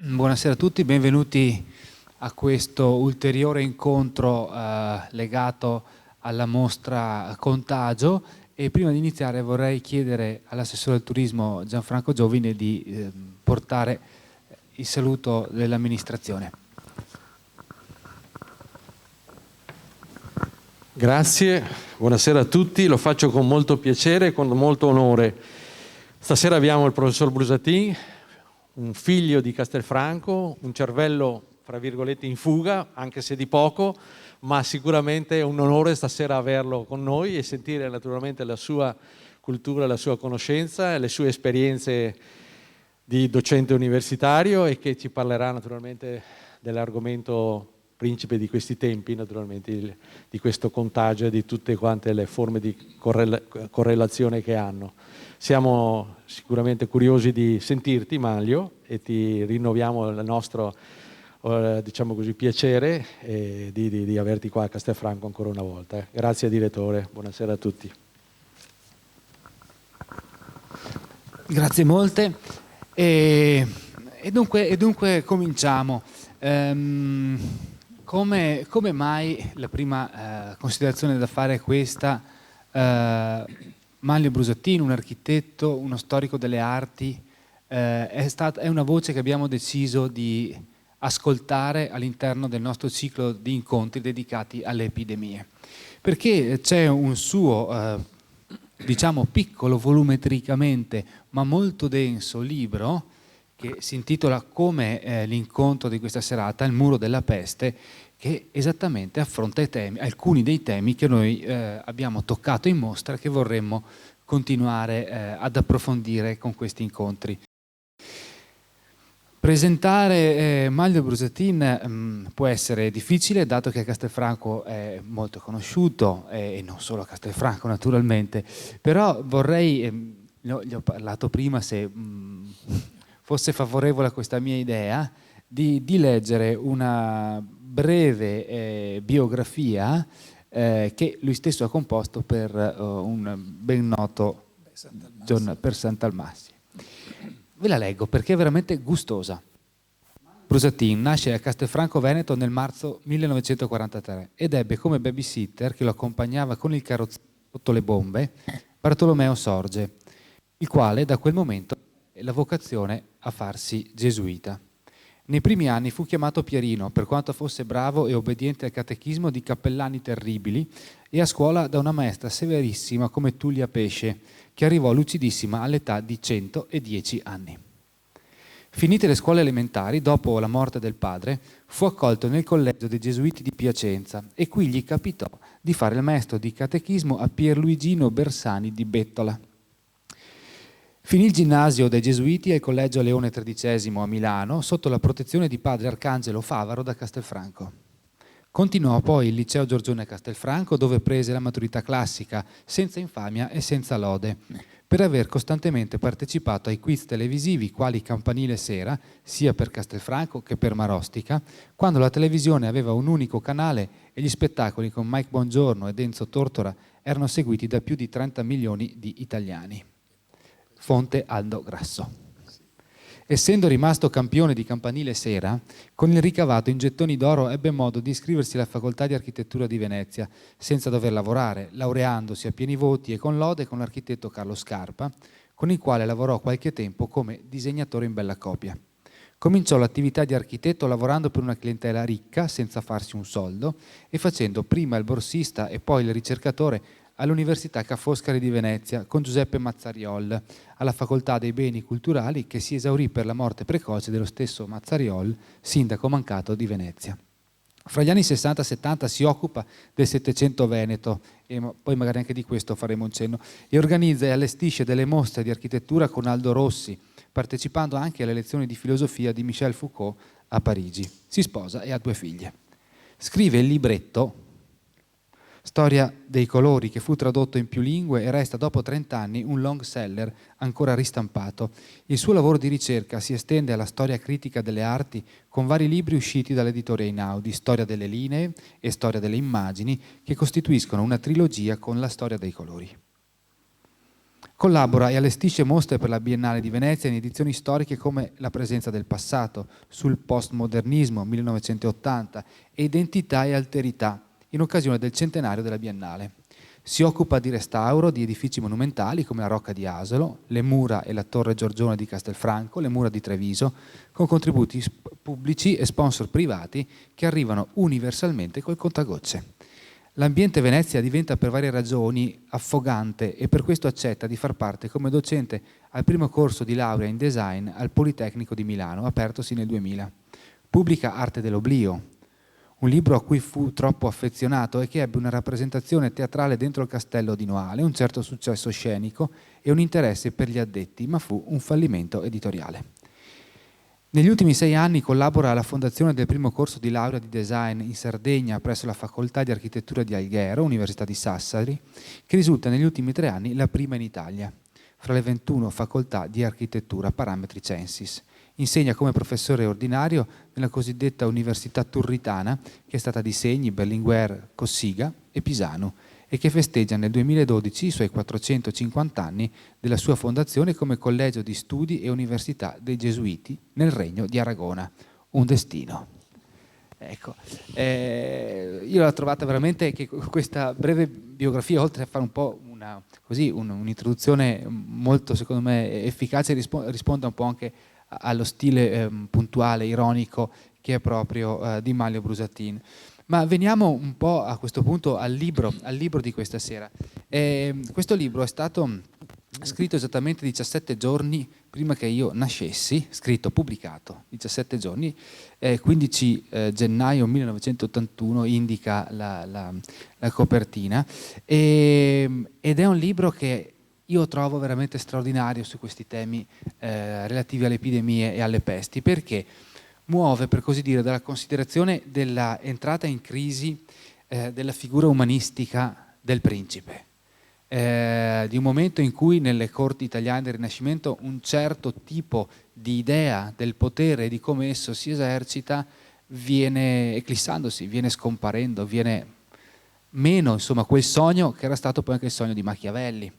Buonasera a tutti, benvenuti a questo ulteriore incontro legato alla mostra Contagio. E prima di iniziare vorrei chiedere all'assessore al turismo Gianfranco Giovine di portare il saluto dell'amministrazione. Grazie, buonasera a tutti, lo faccio con molto piacere e con molto onore. Stasera abbiamo il professor Brusatin, un figlio di Castelfranco, un cervello, fra virgolette, in fuga, anche se di poco, ma sicuramente è un onore stasera averlo con noi e sentire naturalmente la sua cultura, la sua conoscenza e le sue esperienze di docente universitario, e che ci parlerà naturalmente dell'argomento principe di questi tempi, naturalmente di questo contagio e di tutte quante le forme di correlazione che hanno. Siamo sicuramente curiosi di sentirti, Manlio, e ti rinnoviamo il nostro diciamo così, piacere di averti qua a Castelfranco ancora una volta. Grazie direttore, buonasera a tutti. Grazie molte. E dunque cominciamo. Come mai la prima considerazione da fare è questa? Manlio Brusatin, un architetto, uno storico delle arti, è una voce che abbiamo deciso di ascoltare all'interno del nostro ciclo di incontri dedicati alle epidemie, perché c'è un suo diciamo piccolo volumetricamente ma molto denso libro che si intitola come l'incontro di questa serata, Il muro della peste, che esattamente affronta alcuni dei temi che noi abbiamo toccato in mostra e che vorremmo continuare ad approfondire con questi incontri. Presentare Manlio Brusatin può essere difficile, dato che a Castelfranco è molto conosciuto, e non solo a Castelfranco naturalmente, però vorrei, gli ho parlato prima, se fosse favorevole a questa mia idea, di leggere una breve biografia che lui stesso ha composto per un ben noto per Sant'Almassi. Ve la leggo perché è veramente gustosa. Brusatin nasce a Castelfranco Veneto nel marzo 1943 ed ebbe come babysitter, che lo accompagnava con il carrozzone sotto le bombe, Bartolomeo Sorge, il quale da quel momento ebbe la vocazione a farsi gesuita. Nei primi anni fu chiamato Pierino, per quanto fosse bravo e obbediente al catechismo di cappellani terribili, e a scuola da una maestra severissima come Tullia Pesce, che arrivò lucidissima all'età di 110 anni. Finite le scuole elementari, dopo la morte del padre, fu accolto nel collegio dei Gesuiti di Piacenza, e qui gli capitò di fare il maestro di catechismo a Pierluigino Bersani di Bettola. Finì il ginnasio dei Gesuiti al Collegio Leone XIII a Milano, sotto la protezione di padre Arcangelo Favaro da Castelfranco. Continuò poi il liceo Giorgione a Castelfranco, dove prese la maturità classica, senza infamia e senza lode, per aver costantemente partecipato ai quiz televisivi quali Campanile Sera, sia per Castelfranco che per Marostica, quando la televisione aveva un unico canale e gli spettacoli con Mike Bongiorno ed Enzo Tortora erano seguiti da più di 30 milioni di italiani. Fonte Aldo Grasso. Essendo rimasto campione di Campanile Sera, con il ricavato in gettoni d'oro ebbe modo di iscriversi alla Facoltà di Architettura di Venezia, senza dover lavorare, laureandosi a pieni voti e con lode con l'architetto Carlo Scarpa, con il quale lavorò qualche tempo come disegnatore in bella copia. Cominciò l'attività di architetto lavorando per una clientela ricca, senza farsi un soldo, e facendo prima il borsista e poi il ricercatore all'Università Ca' Foscari di Venezia con Giuseppe Mazzariol, alla Facoltà dei Beni Culturali, che si esaurì per la morte precoce dello stesso Mazzariol, sindaco mancato di Venezia. Fra gli anni 60 e 70 si occupa del Settecento Veneto, e poi magari anche di questo faremo un cenno, e organizza e allestisce delle mostre di architettura con Aldo Rossi, partecipando anche alle lezioni di filosofia di Michel Foucault a Parigi. Si sposa e ha 2 figlie. Scrive il libretto Storia dei colori, che fu tradotto in più lingue e resta dopo 30 anni un long seller ancora ristampato. Il suo lavoro di ricerca si estende alla storia critica delle arti, con vari libri usciti dall'editore Einaudi, Storia delle linee e Storia delle immagini, che costituiscono una trilogia con la storia dei colori. Collabora e allestisce mostre per la Biennale di Venezia in edizioni storiche come La presenza del passato, sul postmodernismo 1980 e Identità e alterità, in occasione del centenario della Biennale. Si occupa di restauro di edifici monumentali come la Rocca di Asolo, le mura e la Torre Giorgione di Castelfranco, le mura di Treviso, con contributi pubblici e sponsor privati che arrivano universalmente col contagocce. L'ambiente Venezia diventa per varie ragioni affogante e per questo accetta di far parte come docente al primo corso di laurea in design al Politecnico di Milano, apertosi nel 2000. Pubblica Arte dell'oblio, un libro a cui fu troppo affezionato e che ebbe una rappresentazione teatrale dentro il castello di Noale, un certo successo scenico e un interesse per gli addetti, ma fu un fallimento editoriale. Negli ultimi 6 anni collabora alla fondazione del primo corso di laurea di design in Sardegna presso la Facoltà di Architettura di Alghero, Università di Sassari, che risulta negli ultimi 3 anni la prima in Italia, fra le 21 facoltà di architettura parametri Censis. Insegna come professore ordinario nella cosiddetta Università Turritana, che è stata di Segni, Berlinguer, Cossiga e Pisano, e che festeggia nel 2012 i suoi 450 anni della sua fondazione come collegio di studi e università dei Gesuiti nel Regno di Aragona. Un destino. Ecco, io l'ho trovata veramente che questa breve biografia, oltre a fare un po' un'introduzione molto, secondo me, efficace, risponde un po' anche allo stile puntuale, ironico che è proprio di Manlio Brusatin. Ma veniamo un po' a questo punto al libro di questa sera. Questo libro è stato scritto esattamente 17 giorni prima che io nascessi, pubblicato 17 giorni, 15 gennaio 1981 indica la copertina, ed è un libro che io trovo veramente straordinario su questi temi relativi alle epidemie e alle pesti, perché muove, per così dire, dalla considerazione della entrata in crisi della figura umanistica del principe, di un momento in cui nelle corti italiane del Rinascimento un certo tipo di idea del potere e di come esso si esercita viene eclissandosi, viene scomparendo, viene meno, insomma, quel sogno che era stato poi anche il sogno di Machiavelli.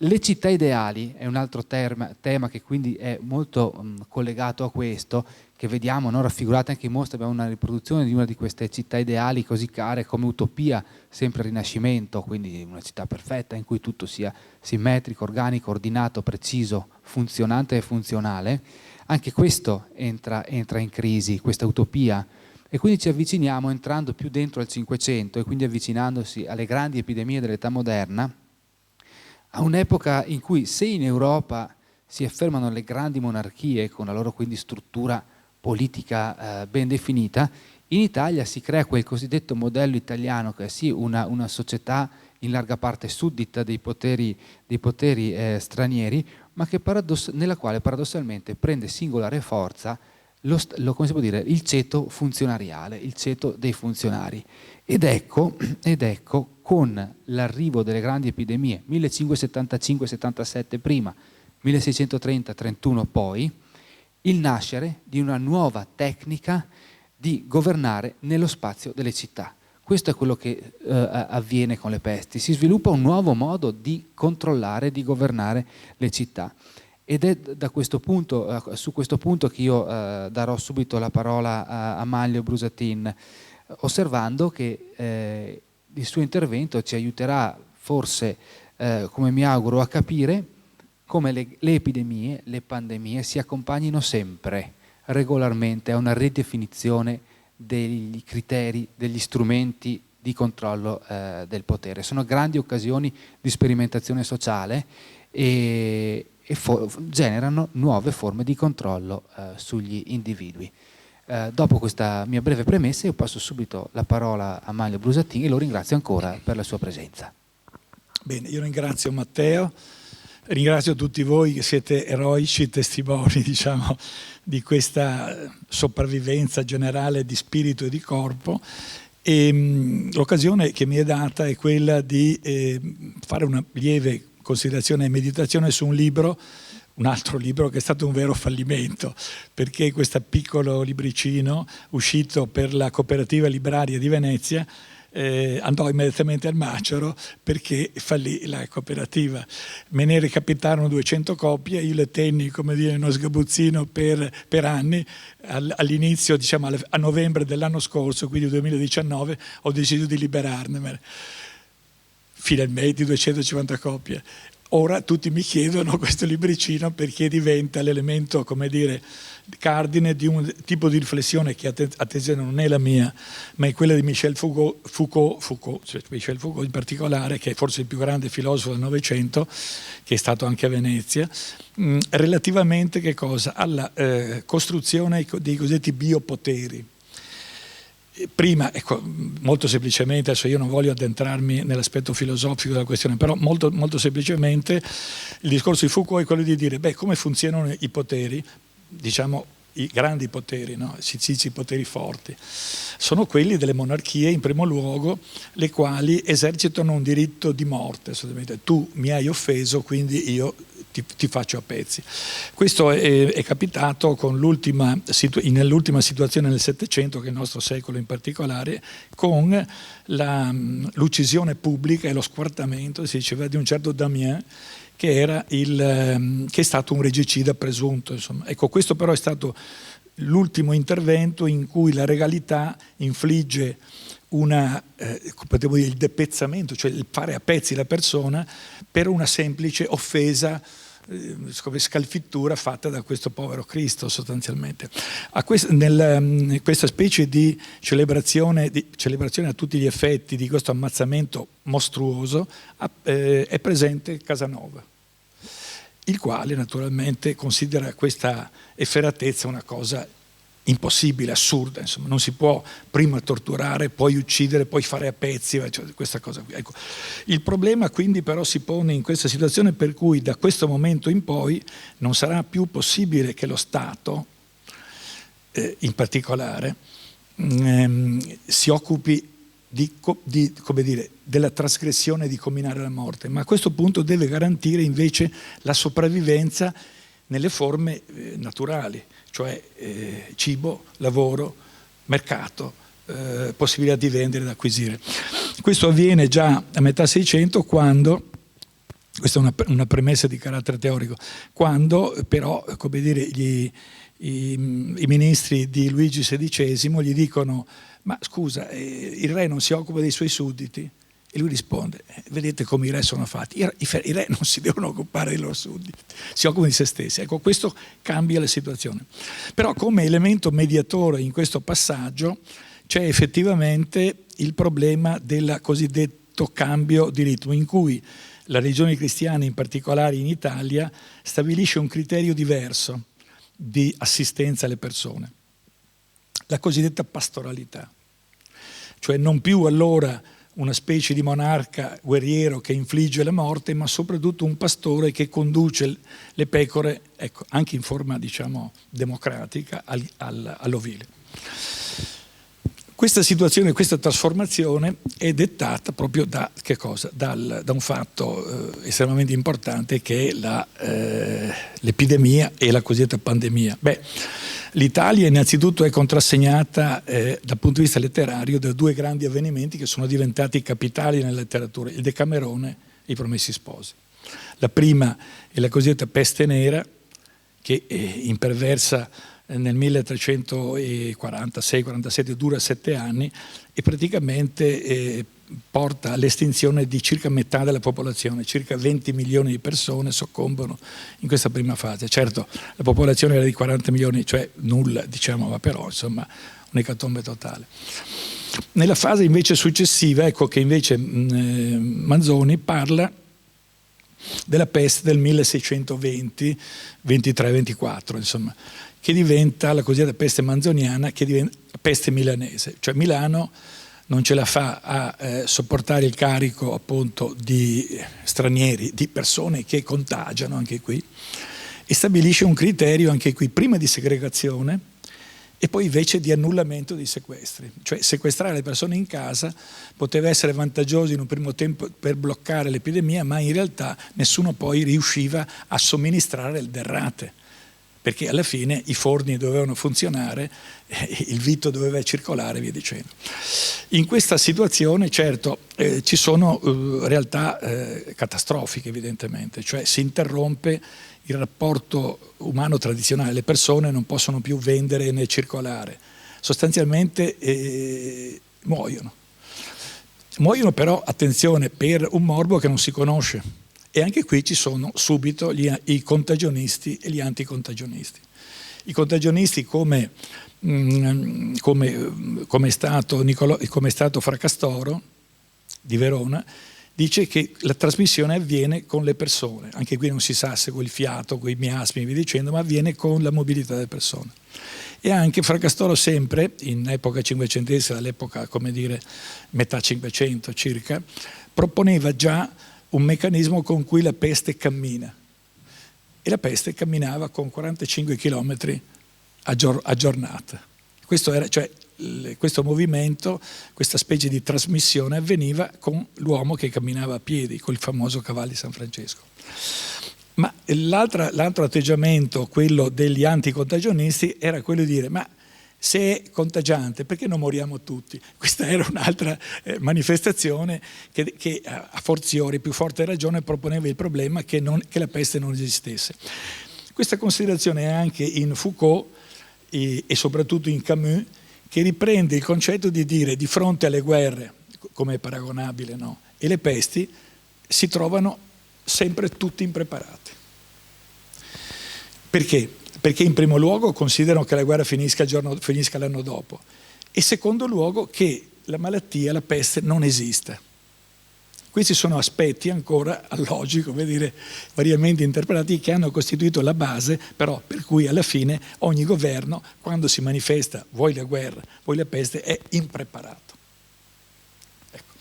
Le città ideali è un altro tema che quindi è molto collegato a questo, che vediamo raffigurate anche in mostra. Abbiamo una riproduzione di una di queste città ideali così care come Utopia, sempre Rinascimento, quindi una città perfetta in cui tutto sia simmetrico, organico, ordinato, preciso, funzionante e funzionale. Anche questo entra in crisi, questa utopia, e quindi ci avviciniamo, entrando più dentro al Cinquecento e quindi avvicinandosi alle grandi epidemie dell'età moderna, a un'epoca in cui, se in Europa si affermano le grandi monarchie con la loro quindi struttura politica ben definita, in Italia si crea quel cosiddetto modello italiano, che è sì una società in larga parte suddita dei poteri stranieri, ma che nella quale paradossalmente prende singolare forza come si può dire, il ceto funzionariale, il ceto dei funzionari. Ed ecco, con l'arrivo delle grandi epidemie, 1575-77 prima, 1630-31 poi, il nascere di una nuova tecnica di governare nello spazio delle città. Questo è quello che avviene con le pesti. Si sviluppa un nuovo modo di controllare, di governare le città. Ed è su questo punto che io darò subito la parola a Manlio Brusatin, osservando che il suo intervento ci aiuterà forse, come mi auguro, a capire come le epidemie, le pandemie si accompagnino sempre, regolarmente, a una ridefinizione degli criteri, degli strumenti di controllo del potere. Sono grandi occasioni di sperimentazione sociale e generano nuove forme di controllo sugli individui. Dopo questa mia breve premessa io passo subito la parola a Manlio Brusatin e lo ringrazio ancora per la sua presenza. Bene, io ringrazio Matteo, ringrazio tutti voi che siete eroici testimoni, diciamo, di questa sopravvivenza generale di spirito e di corpo, e l'occasione che mi è data è quella di fare una lieve considerazione e meditazione su un altro libro che è stato un vero fallimento, perché questo piccolo libricino uscito per la Cooperativa Libraria di Venezia andò immediatamente al macero perché fallì la cooperativa. Me ne recapitarono 200 copie, io le tenni, come dire, uno sgabuzzino per anni. All'inizio, diciamo a novembre dell'anno scorso, quindi 2019, ho deciso di liberarne finalmente 250 copie. Ora tutti mi chiedono questo libricino perché diventa l'elemento, come dire, cardine di un tipo di riflessione che, attenzione, non è la mia, ma è quella di Michel Foucault, cioè Michel Foucault in particolare, che è forse il più grande filosofo del Novecento, che è stato anche a Venezia, relativamente che cosa? Alla costruzione dei cosiddetti biopoteri. Prima, ecco, molto semplicemente, adesso io non voglio addentrarmi nell'aspetto filosofico della questione, però molto, molto semplicemente il discorso di Foucault è quello di dire, come funzionano i poteri, diciamo i grandi poteri, no? I poteri forti, sono quelli delle monarchie in primo luogo, le quali esercitano un diritto di morte, assolutamente. Tu mi hai offeso, quindi io ti faccio a pezzi. Questo è capitato con nell'ultima situazione del Settecento, che è il nostro secolo in particolare, con l'uccisione pubblica e lo squartamento, si diceva, di un certo Damien, che è stato un regicida presunto. Insomma. Ecco, questo però è stato l'ultimo intervento in cui la regalità infligge potevo dire, il depezzamento, cioè il fare a pezzi la persona per una semplice offesa, scalfittura fatta da questo povero Cristo sostanzialmente. Questa specie di celebrazione a tutti gli effetti di questo ammazzamento mostruoso è presente Casanova, il quale naturalmente considera questa efferatezza una cosa impossibile, assurda, insomma, non si può prima torturare, poi uccidere, poi fare a pezzi, cioè questa cosa qui. Ecco. Il problema quindi però si pone in questa situazione per cui da questo momento in poi non sarà più possibile che lo Stato, in particolare, si occupi come dire, della trasgressione di comminare la morte, ma a questo punto deve garantire invece la sopravvivenza nelle forme naturali, cioè cibo, lavoro, mercato, possibilità di vendere, da acquisire. Questo avviene già a metà Seicento, quando, questa è una premessa di carattere teorico, quando però, come dire, i ministri di Luigi XVI gli dicono: ma scusa, il re non si occupa dei suoi sudditi? E lui risponde: vedete come i re sono fatti, i re non si devono occupare dei loro sudditi, si occupano di se stessi. Ecco, questo cambia la situazione. Però come elemento mediatore in questo passaggio c'è effettivamente il problema del cosiddetto cambio di ritmo, in cui la religione cristiana, in particolare in Italia, stabilisce un criterio diverso di assistenza alle persone, la cosiddetta pastoralità, cioè non più allora una specie di monarca guerriero che infligge la morte, ma soprattutto un pastore che conduce le pecore, ecco, anche in forma, diciamo, democratica, all'ovile. Questa situazione, questa trasformazione è dettata proprio da che cosa? Da un fatto estremamente importante, che è l'epidemia e la cosiddetta pandemia. L'Italia innanzitutto è contrassegnata dal punto di vista letterario da due grandi avvenimenti che sono diventati capitali nella letteratura: il Decamerone e i Promessi Sposi. La prima è la cosiddetta peste nera, che imperversa nel 1346-47, dura 7 anni e praticamente porta all'estinzione di circa metà della popolazione, circa 20 milioni di persone soccombono in questa prima fase. Certo, la popolazione era di 40 milioni, cioè nulla, diciamo, ma però insomma un'ecatombe totale. Nella fase invece successiva, ecco che invece Manzoni parla della peste del 1620, 23-24, insomma, che diventa la cosiddetta peste manzoniana, che diventa peste milanese, cioè Milano non ce la fa a sopportare il carico appunto di stranieri, di persone che contagiano anche qui, e stabilisce un criterio anche qui, prima di segregazione e poi invece di annullamento dei sequestri. Cioè sequestrare le persone in casa poteva essere vantaggioso in un primo tempo per bloccare l'epidemia, ma in realtà nessuno poi riusciva a somministrare il derrate. perché alla fine i forni dovevano funzionare, il vitto doveva circolare e via dicendo. In questa situazione, certo, ci sono realtà catastrofiche evidentemente, cioè si interrompe il rapporto umano tradizionale, le persone non possono più vendere né circolare, sostanzialmente muoiono. Muoiono però, attenzione, per un morbo che non si conosce. E anche qui ci sono subito i contagionisti e gli anticontagionisti. I contagionisti come è stato Fracastoro di Verona, dice che la trasmissione avviene con le persone. Anche qui non si sa se con il fiato, con i miasmi e via dicendo, ma avviene con la mobilità delle persone. E anche Fracastoro sempre, in epoca cinquecentesca, all'epoca, come dire, metà Cinquecento circa, proponeva già un meccanismo con cui la peste cammina. E la peste camminava con 45 km a giornata. Questo movimento, questa specie di trasmissione avveniva con l'uomo che camminava a piedi, col famoso cavallo di San Francesco. Ma l'altro atteggiamento, quello degli anticontagionisti, era quello di dire: ma se è contagiante, perché non moriamo tutti? Questa era un'altra manifestazione che a forziori, più forte ragione, proponeva il problema che la peste non esistesse. Questa considerazione è anche in Foucault e soprattutto in Camus, che riprende il concetto di dire di fronte alle guerre, come è paragonabile, no? E le pesti, si trovano sempre tutti impreparati. Perché? Perché in primo luogo considerano che la guerra finisca l'anno dopo, e secondo luogo che la malattia, la peste, non esista. Questi sono aspetti ancora allogici, come dire, variamente interpretati, che hanno costituito la base, però, per cui alla fine ogni governo, quando si manifesta, vuoi la guerra, vuoi la peste, è impreparato. Ecco.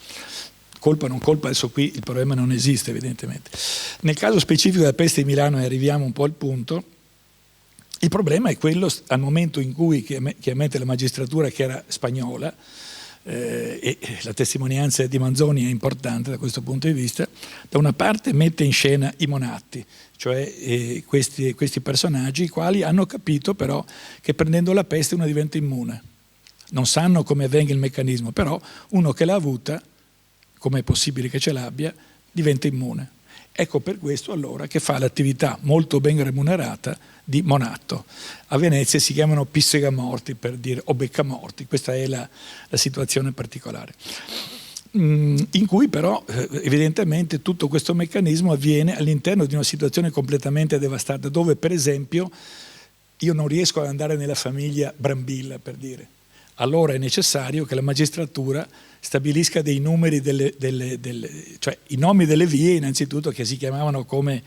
Colpa o non colpa, adesso qui il problema non esiste evidentemente. Nel caso specifico della peste di Milano, e arriviamo un po' al punto, il problema è quello al momento in cui chiaramente la magistratura, che era spagnola, e la testimonianza di Manzoni è importante da questo punto di vista, da una parte mette in scena i monatti, cioè questi personaggi, i quali hanno capito però che prendendo la peste uno diventa immune. Non sanno come avvenga il meccanismo, però uno che l'ha avuta, come è possibile che ce l'abbia, diventa immune. Ecco per questo allora che fa l'attività molto ben remunerata di monatto. A Venezia si chiamano pissegamorti, per dire, o beccamorti. Questa è la situazione particolare. In cui però evidentemente tutto questo meccanismo avviene all'interno di una situazione completamente devastata, dove per esempio io non riesco ad andare nella famiglia Brambilla, per dire. Allora è necessario che la magistratura stabilisca dei numeri cioè i nomi delle vie innanzitutto, che si chiamavano come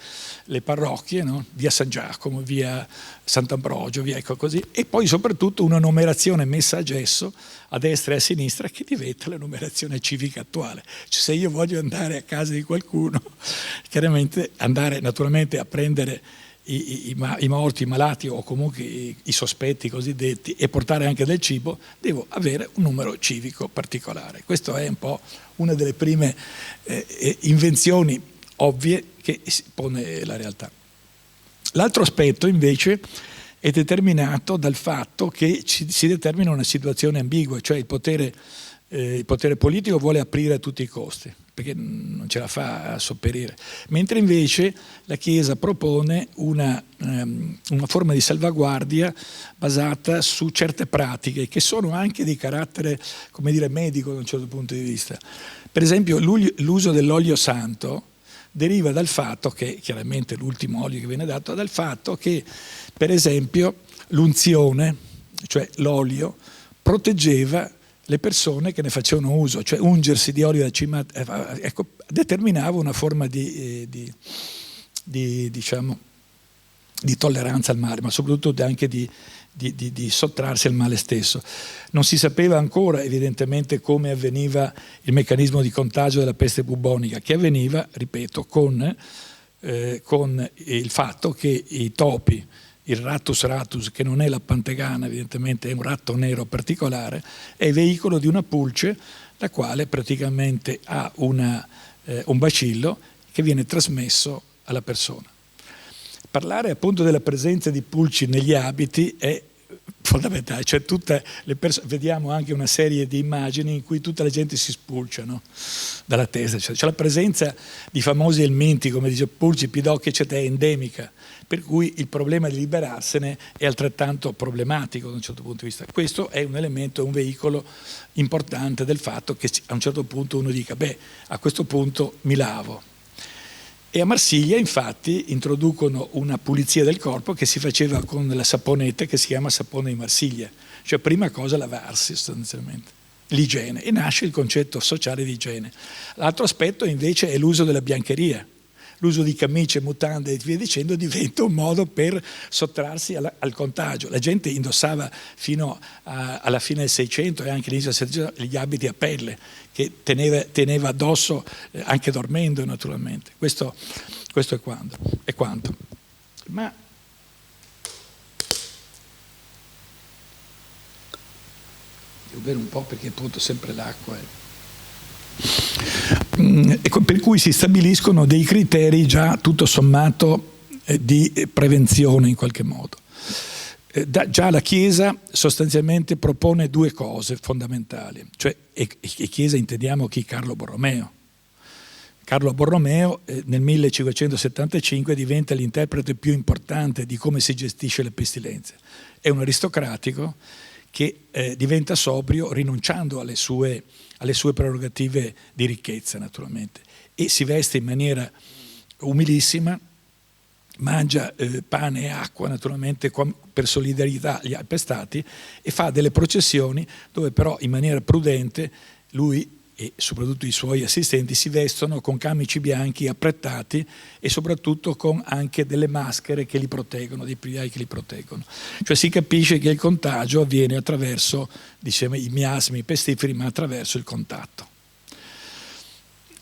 le parrocchie, no? Via San Giacomo, via Sant'Ambrogio, via, ecco così, e poi soprattutto una numerazione messa a gesso a destra e a sinistra che diventa la numerazione civica attuale. Cioè, se io voglio andare a casa di qualcuno, chiaramente andare naturalmente a prendere i morti, i malati o comunque i sospetti cosiddetti e portare anche del cibo, devo avere un numero civico particolare. Questo è un po' una delle prime invenzioni ovvie che si pone la realtà. L'altro aspetto invece è determinato dal fatto che si determina una situazione ambigua, cioè il potere politico vuole aprire a tutti i costi, perché non ce la fa a sopperire, mentre invece la Chiesa propone una forma di salvaguardia basata su certe pratiche che sono anche di carattere, come dire, medico da un certo punto di vista. Per esempio l'uso dell'olio santo deriva dal fatto che, chiaramente l'ultimo olio che viene dato, dal fatto che per esempio l'unzione, cioè l'olio, proteggeva le persone che ne facevano uso, cioè ungersi di olio da cima, ecco, determinava una forma di tolleranza al male, ma soprattutto anche di sottrarsi al male stesso. Non si sapeva ancora evidentemente come avveniva il meccanismo di contagio della peste bubonica, che avveniva, ripeto, con il fatto che i topi, il Rattus ratus, che non è la pantegana, evidentemente è un ratto nero particolare, è veicolo di una pulce, la quale praticamente ha un bacillo che viene trasmesso alla persona. Parlare appunto della presenza di pulci negli abiti è fondamentale, cioè vediamo anche una serie di immagini in cui tutta la gente si spulcia, no? Dalla testa, cioè la presenza di famosi elmenti come dice pulci, pidocchi eccetera è endemica, per cui il problema di liberarsene è altrettanto problematico da un certo punto di vista. Questo è un elemento, un veicolo importante del fatto che a un certo punto uno dica beh, a questo punto mi lavo. E a Marsiglia infatti introducono una pulizia del corpo che si faceva con la saponetta che si chiama sapone di Marsiglia, cioè prima cosa lavarsi sostanzialmente, l'igiene, e nasce il concetto sociale di igiene. L'altro aspetto invece è l'uso della biancheria. L'uso di camicie, mutande e via dicendo diventa un modo per sottrarsi al contagio. La gente indossava fino alla fine del 600 e anche all'inizio del 700 gli abiti a pelle che teneva addosso anche dormendo naturalmente. Questo è quanto. Ma devo bere un po' perché appunto sempre l'acqua per cui si stabiliscono dei criteri già tutto sommato di prevenzione in qualche modo. Già la Chiesa sostanzialmente propone due cose fondamentali, cioè e Chiesa intendiamo chi? Carlo Borromeo. Carlo Borromeo nel 1575 diventa l'interprete più importante di come si gestisce le pestilenze. È un aristocratico che diventa sobrio rinunciando alle sue prerogative di ricchezza naturalmente e si veste in maniera umilissima, mangia pane e acqua naturalmente per solidarietà agli appestati e fa delle processioni dove però in maniera prudente lui e soprattutto i suoi assistenti si vestono con camici bianchi apprettati e soprattutto con anche delle maschere che li proteggono, dei priai che li proteggono. Cioè si capisce che il contagio avviene attraverso, diciamo, i miasmi pestiferi, ma attraverso il contatto.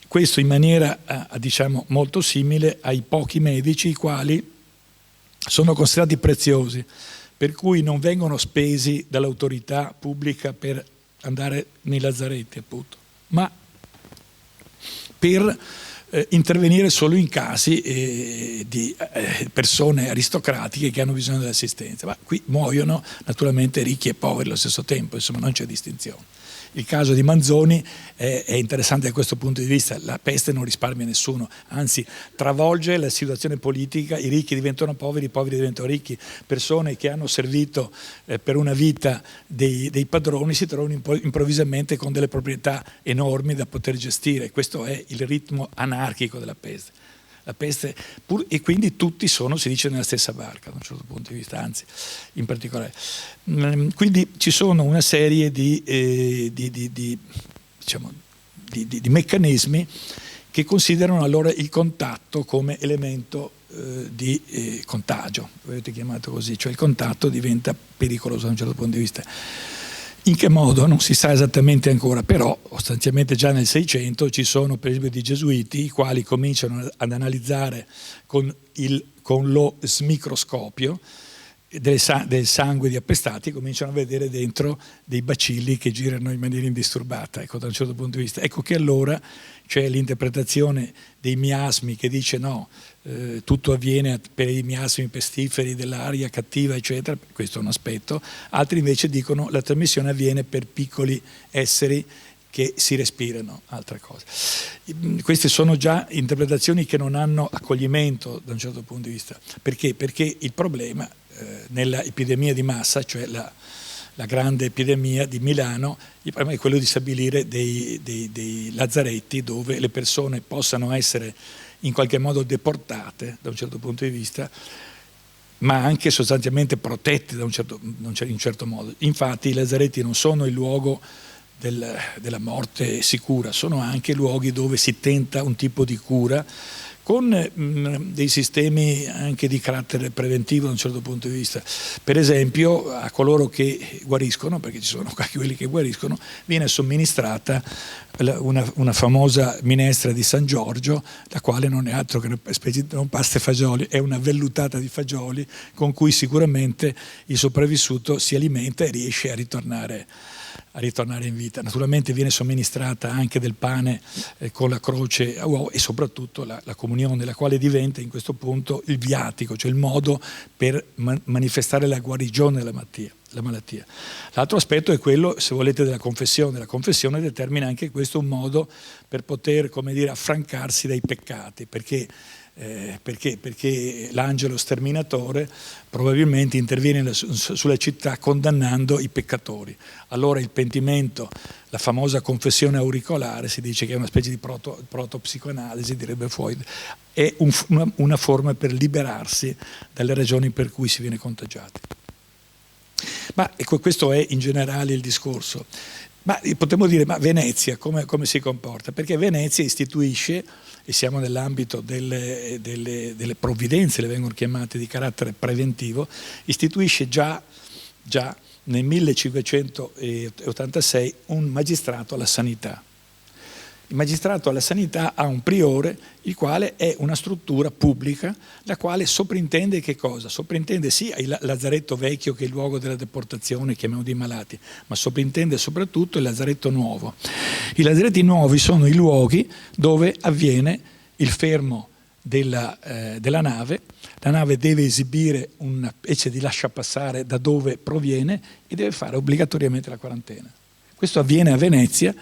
Questo in maniera, diciamo, molto simile ai pochi medici i quali sono considerati preziosi, per cui non vengono spesi dall'autorità pubblica per andare nei lazzaretti, appunto, ma per intervenire solo in casi di persone aristocratiche che hanno bisogno dell'assistenza. Ma qui muoiono naturalmente ricchi e poveri allo stesso tempo, insomma non c'è distinzione. Il caso di Manzoni è interessante da questo punto di vista, la peste non risparmia nessuno, anzi travolge la situazione politica, i ricchi diventano poveri, i poveri diventano ricchi, persone che hanno servito per una vita dei padroni si trovano improvvisamente con delle proprietà enormi da poter gestire, questo è il ritmo anarchico della peste. La peste e quindi tutti sono, si dice, nella stessa barca da un certo punto di vista, anzi in particolare. Quindi ci sono una serie di meccanismi che considerano allora il contatto come elemento di contagio, avete chiamato così, cioè il contatto diventa pericoloso da un certo punto di vista. In che modo? Non si sa esattamente ancora, però sostanzialmente già nel 600 ci sono per esempio dei gesuiti i quali cominciano ad analizzare con lo smicroscopio del sangue di appestati, cominciano a vedere dentro dei bacilli che girano in maniera indisturbata, ecco, da un certo punto di vista. Ecco che allora c'è l'interpretazione dei miasmi che dice no, tutto avviene per i miasmi pestiferi dell'aria cattiva, eccetera, questo è un aspetto. Altri invece dicono la trasmissione avviene per piccoli esseri che si respirano, altre cose. Queste sono già interpretazioni che non hanno accoglimento da un certo punto di vista. Perché? Perché il problema nella epidemia di massa, cioè la grande epidemia di Milano, il problema è quello di stabilire dei lazzaretti dove le persone possano essere in qualche modo deportate da un certo punto di vista, ma anche sostanzialmente protette in un certo modo. Infatti i lazzaretti non sono il luogo della morte sicura, sono anche luoghi dove si tenta un tipo di cura con dei sistemi anche di carattere preventivo da un certo punto di vista. Per esempio a coloro che guariscono, perché ci sono anche quelli che guariscono, viene somministrata una famosa minestra di San Giorgio, la quale non è altro che non pasta e fagioli, è una vellutata di fagioli con cui sicuramente il sopravvissuto si alimenta e riesce a ritornare a ritornare in vita. Naturalmente viene somministrata anche del pane con la croce a uovo e soprattutto la comunione, la quale diventa in questo punto il viatico, cioè il modo per manifestare la guarigione della malattia. L'altro aspetto è quello, se volete, della confessione. La confessione determina anche questo un modo per poter, come dire, affrancarsi dai peccati, perché l'angelo sterminatore probabilmente interviene sulla città condannando i peccatori. Allora il pentimento, la famosa confessione auricolare, si dice che è una specie di proto-psicoanalisi, direbbe Freud, è una forma per liberarsi dalle ragioni per cui si viene contagiati. Ma ecco, questo è in generale il discorso. Ma potremmo dire, ma Venezia come si comporta? Perché Venezia istituisce, e siamo nell'ambito delle provvidenze, le vengono chiamate di carattere preventivo, istituisce già nel 1586 un magistrato alla sanità. Il magistrato alla sanità ha un priore, il quale è una struttura pubblica, la quale soprintende che cosa? Soprintende sì il lazzaretto vecchio, che è il luogo della deportazione, chiamiamo dei malati, ma soprintende soprattutto il lazzaretto nuovo. I lazzaretti nuovi sono i luoghi dove avviene il fermo della nave. La nave deve esibire una specie di lasciapassare da dove proviene e deve fare obbligatoriamente la quarantena. Questo avviene a Venezia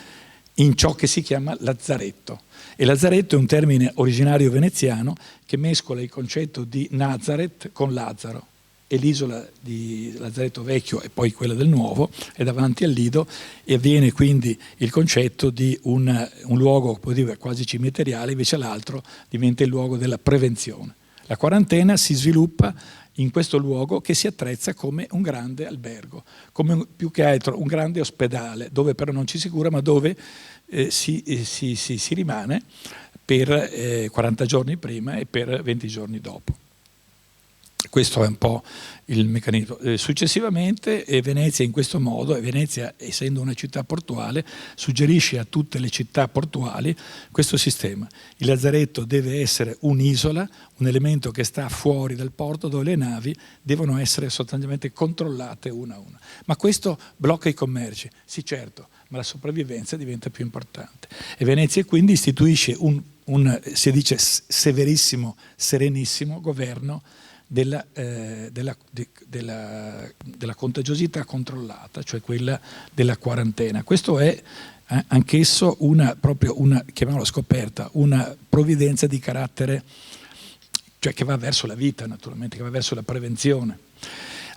in ciò che si chiama lazzaretto. E lazzaretto è un termine originario veneziano che mescola il concetto di Nazareth con Lazzaro. E l'isola di Lazzaretto Vecchio e poi quella del Nuovo è davanti al Lido, e avviene quindi il concetto di un luogo quasi cimiteriale, invece l'altro diventa il luogo della prevenzione. La quarantena si sviluppa in questo luogo che si attrezza come un grande albergo, come più che altro un grande ospedale, dove però non ci si cura, ma dove si rimane per 40 giorni prima e per 20 giorni dopo. Questo è un po' il meccanismo. Successivamente Venezia in questo modo, e Venezia essendo una città portuale suggerisce a tutte le città portuali questo sistema. Il lazzaretto deve essere un'isola, un elemento che sta fuori dal porto, dove le navi devono essere sostanzialmente controllate una a una. Ma questo blocca i commerci, sì certo, ma la sopravvivenza diventa più importante. E Venezia quindi istituisce un si dice severissimo, serenissimo governo della contagiosità controllata, cioè quella della quarantena. Questo è anch'esso chiamiamola scoperta, una provvidenza di carattere, cioè che va verso la vita naturalmente, che va verso la prevenzione.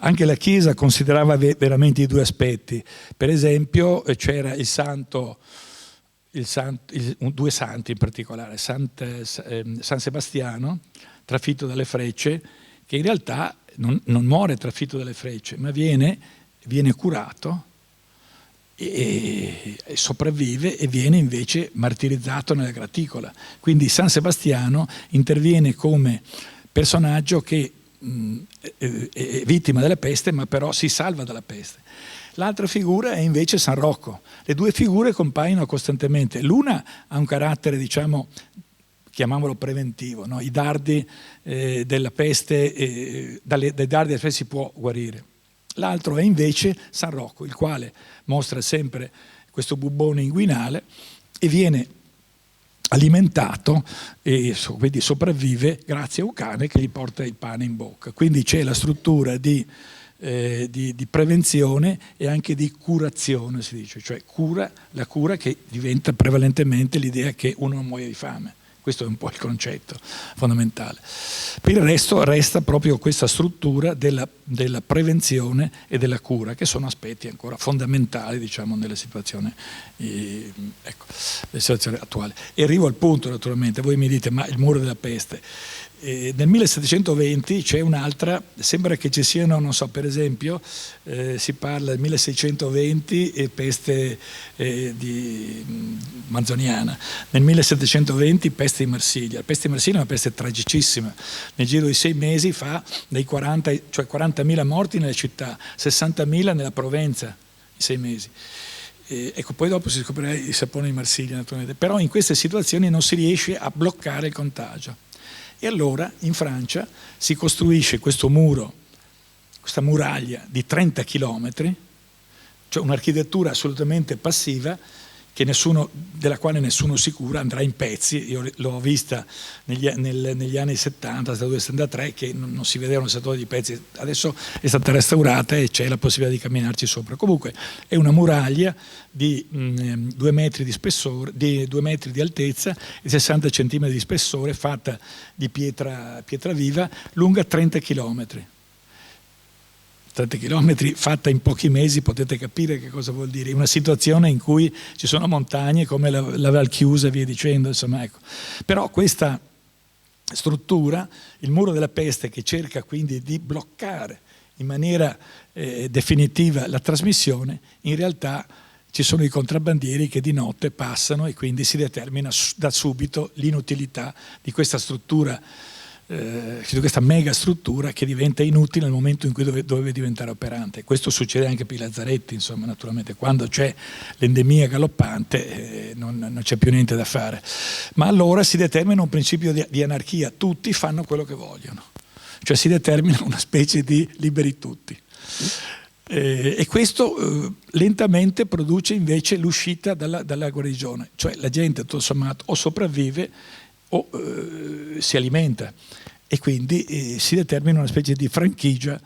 Anche la Chiesa considerava veramente i due aspetti. Per esempio c'era due santi in particolare, San Sebastiano, trafitto dalle frecce, che in realtà non muore trafitto dalle frecce, ma viene curato e sopravvive e viene invece martirizzato nella graticola. Quindi San Sebastiano interviene come personaggio che è vittima della peste, ma però si salva dalla peste. L'altra figura è invece San Rocco. Le due figure compaiono costantemente. L'una ha un carattere, diciamo, chiamiamolo preventivo, no? I dardi della peste, dai dardi della peste si può guarire. L'altro è invece San Rocco, il quale mostra sempre questo bubbone inguinale e viene alimentato e quindi sopravvive grazie a un cane che gli porta il pane in bocca. Quindi c'è la struttura di prevenzione e anche di curazione, si dice, cioè la cura che diventa prevalentemente l'idea che uno non muoia di fame. Questo è un po' il concetto fondamentale. Per il resto resta proprio questa struttura della prevenzione e della cura, che sono aspetti ancora fondamentali, diciamo, nella situazione attuale. E arrivo al punto, naturalmente, voi mi dite, ma il muro della peste. Nel 1720 c'è un'altra, sembra che ci siano, non so, per esempio, si parla del 1620 e peste manzoniana, nel 1720 peste di Marsiglia. La peste di Marsiglia è una peste tragicissima, nel giro di 6 mesi fa dai 40.000 morti nelle città, 60.000 nella Provenza, in 6 mesi. Ecco, poi dopo si scoprirà il sapone di Marsiglia, naturalmente. Però in queste situazioni non si riesce a bloccare il contagio. E allora in Francia si costruisce questo muro, questa muraglia di 30 chilometri, cioè un'architettura assolutamente passiva della quale nessuno sicuro andrà in pezzi. Io l'ho vista negli anni 70, 72-73, che non si vedeva un settore di pezzi, adesso è stata restaurata e c'è la possibilità di camminarci sopra. Comunque è una muraglia di 2 metri di spessore, di 2 metri di altezza e 60 centimetri di spessore, fatta di pietra viva, lunga 30 chilometri. 30 chilometri fatta in pochi mesi, potete capire che cosa vuol dire. Una situazione in cui ci sono montagne come la Val Chiusa e via dicendo, insomma, ecco. Però questa struttura, il muro della peste, che cerca quindi di bloccare in maniera definitiva la trasmissione, in realtà ci sono i contrabbandieri che di notte passano e quindi si determina da subito l'inutilità di questa struttura, di questa mega struttura, che diventa inutile nel momento in cui doveva diventare operante. Questo succede anche per i lazzaretti, insomma, naturalmente quando c'è l'endemia galoppante non c'è più niente da fare. Ma allora si determina un principio di anarchia, tutti fanno quello che vogliono, cioè si determina una specie di liberi tutti. E questo lentamente produce invece l'uscita dalla guarigione, cioè la gente tutto sommato o sopravvive o si alimenta, e quindi si determina una specie di franchigia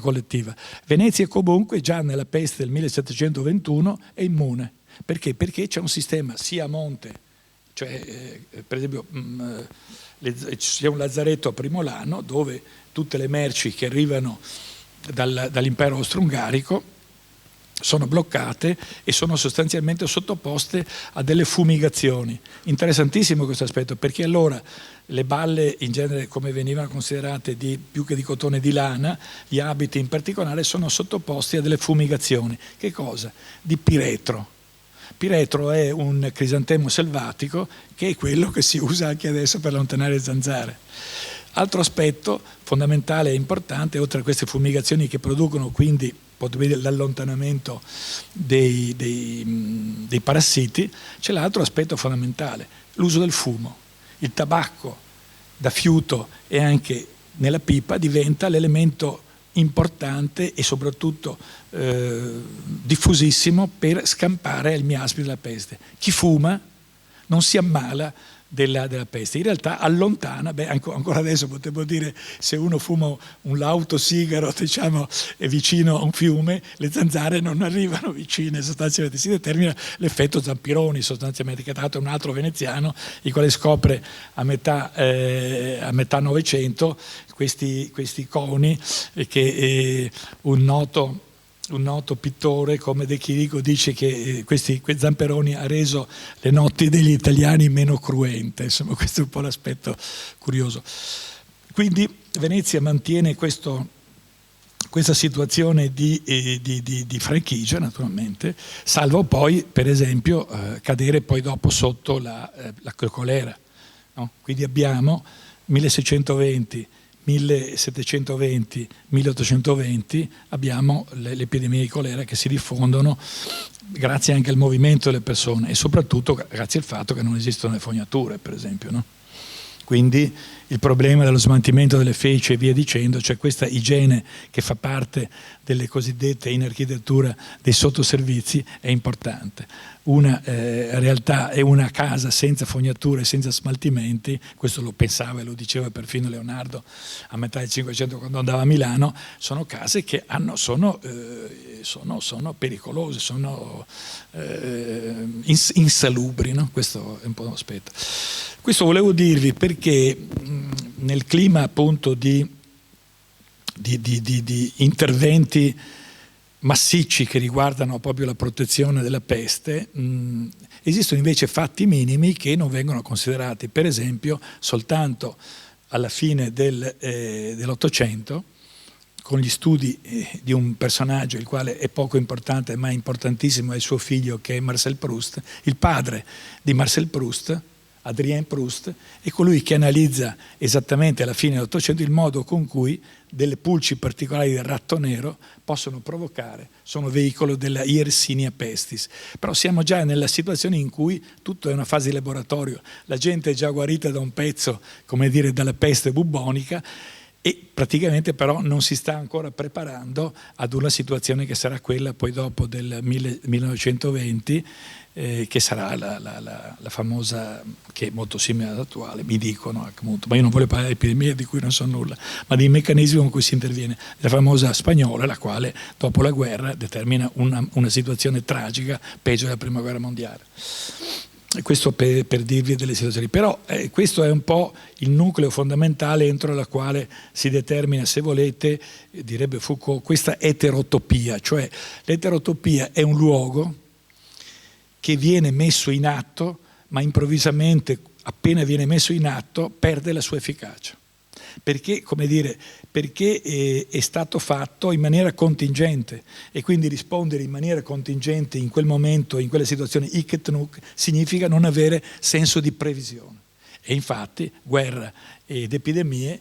collettiva. Venezia comunque già nella peste del 1721 è immune. Perché? Perché c'è un sistema sia a monte, cioè per esempio c'è un lazzaretto a Primolano dove tutte le merci che arrivano dall'impero austro-ungarico sono bloccate e sono sostanzialmente sottoposte a delle fumigazioni. Interessantissimo questo aspetto, perché allora le balle in genere, come venivano considerate più che di cotone, di lana, gli abiti in particolare, sono sottoposti a delle fumigazioni. Che cosa? Di piretro. Piretro è un crisantemo selvatico, che è quello che si usa anche adesso per allontanare le zanzare. Altro aspetto fondamentale e importante, oltre a queste fumigazioni che producono quindi l'allontanamento dei parassiti, c'è l'altro aspetto fondamentale, l'uso del fumo. Il tabacco da fiuto e anche nella pipa diventa l'elemento importante e soprattutto diffusissimo per scampare il miasma della peste. Chi fuma non si ammala della peste, in realtà allontana. Ancora adesso potremmo dire, se uno fuma un lauto sigaro, diciamo, è vicino a un fiume, le zanzare non arrivano vicine, sostanzialmente si determina l'effetto Zampironi, sostanzialmente, che tra l'altro è un altro veneziano, il quale scopre a metà Novecento questi coni, che un noto pittore come De Chirico dice che questi Zamperoni ha reso le notti degli italiani meno cruente. Insomma, questo è un po' l'aspetto curioso. Quindi Venezia mantiene questa situazione di franchigia, naturalmente, salvo poi, per esempio, cadere poi dopo sotto la colera, no? Quindi abbiamo 1620, 1720, 1820 abbiamo le epidemie di colera che si diffondono grazie anche al movimento delle persone e soprattutto grazie al fatto che non esistono le fognature, per esempio, no? Quindi il problema dello smaltimento delle feci e via dicendo, cioè questa igiene che fa parte delle cosiddette, in architettura, dei sottoservizi, è importante. Una realtà è una casa senza fognature, senza smaltimenti, questo lo pensava e lo diceva perfino Leonardo a metà del Cinquecento quando andava a Milano, sono case che sono pericolose, sono insalubri, no? Questo è un po' un aspetto. Questo volevo dirvi perché nel clima appunto di interventi massicci che riguardano proprio la protezione della peste, esistono invece fatti minimi che non vengono considerati. Per esempio, soltanto alla fine dell'Ottocento, con gli studi di un personaggio il quale è poco importante ma è importantissimo, è il suo figlio, che è Marcel Proust, il padre di Marcel Proust, Adrien Proust, è colui che analizza esattamente alla fine dell'Ottocento il modo con cui delle pulci particolari del ratto nero sono veicolo della Yersinia pestis. Però siamo già nella situazione in cui tutto è una fase di laboratorio, la gente è già guarita da un pezzo, come dire, dalla peste bubbonica, e praticamente però non si sta ancora preparando ad una situazione che sarà quella poi dopo del 1920, che sarà la famosa, che è molto simile all'attuale, mi dicono, appunto, ma io non voglio parlare di epidemie di cui non so nulla, ma dei meccanismi con cui si interviene, la famosa spagnola, la quale dopo la guerra determina una situazione tragica, peggio della prima guerra mondiale. Questo per dirvi delle situazioni, però questo è un po' il nucleo fondamentale entro la quale si determina, se volete, direbbe Foucault, questa eterotopia, cioè l'eterotopia è un luogo che viene messo in atto, ma improvvisamente, appena viene messo in atto, perde la sua efficacia. Perché, come dire, perché è stato fatto in maniera contingente, e quindi rispondere in maniera contingente in quel momento, in quella situazione hic et nunc, significa non avere senso di previsione. E infatti guerra ed epidemie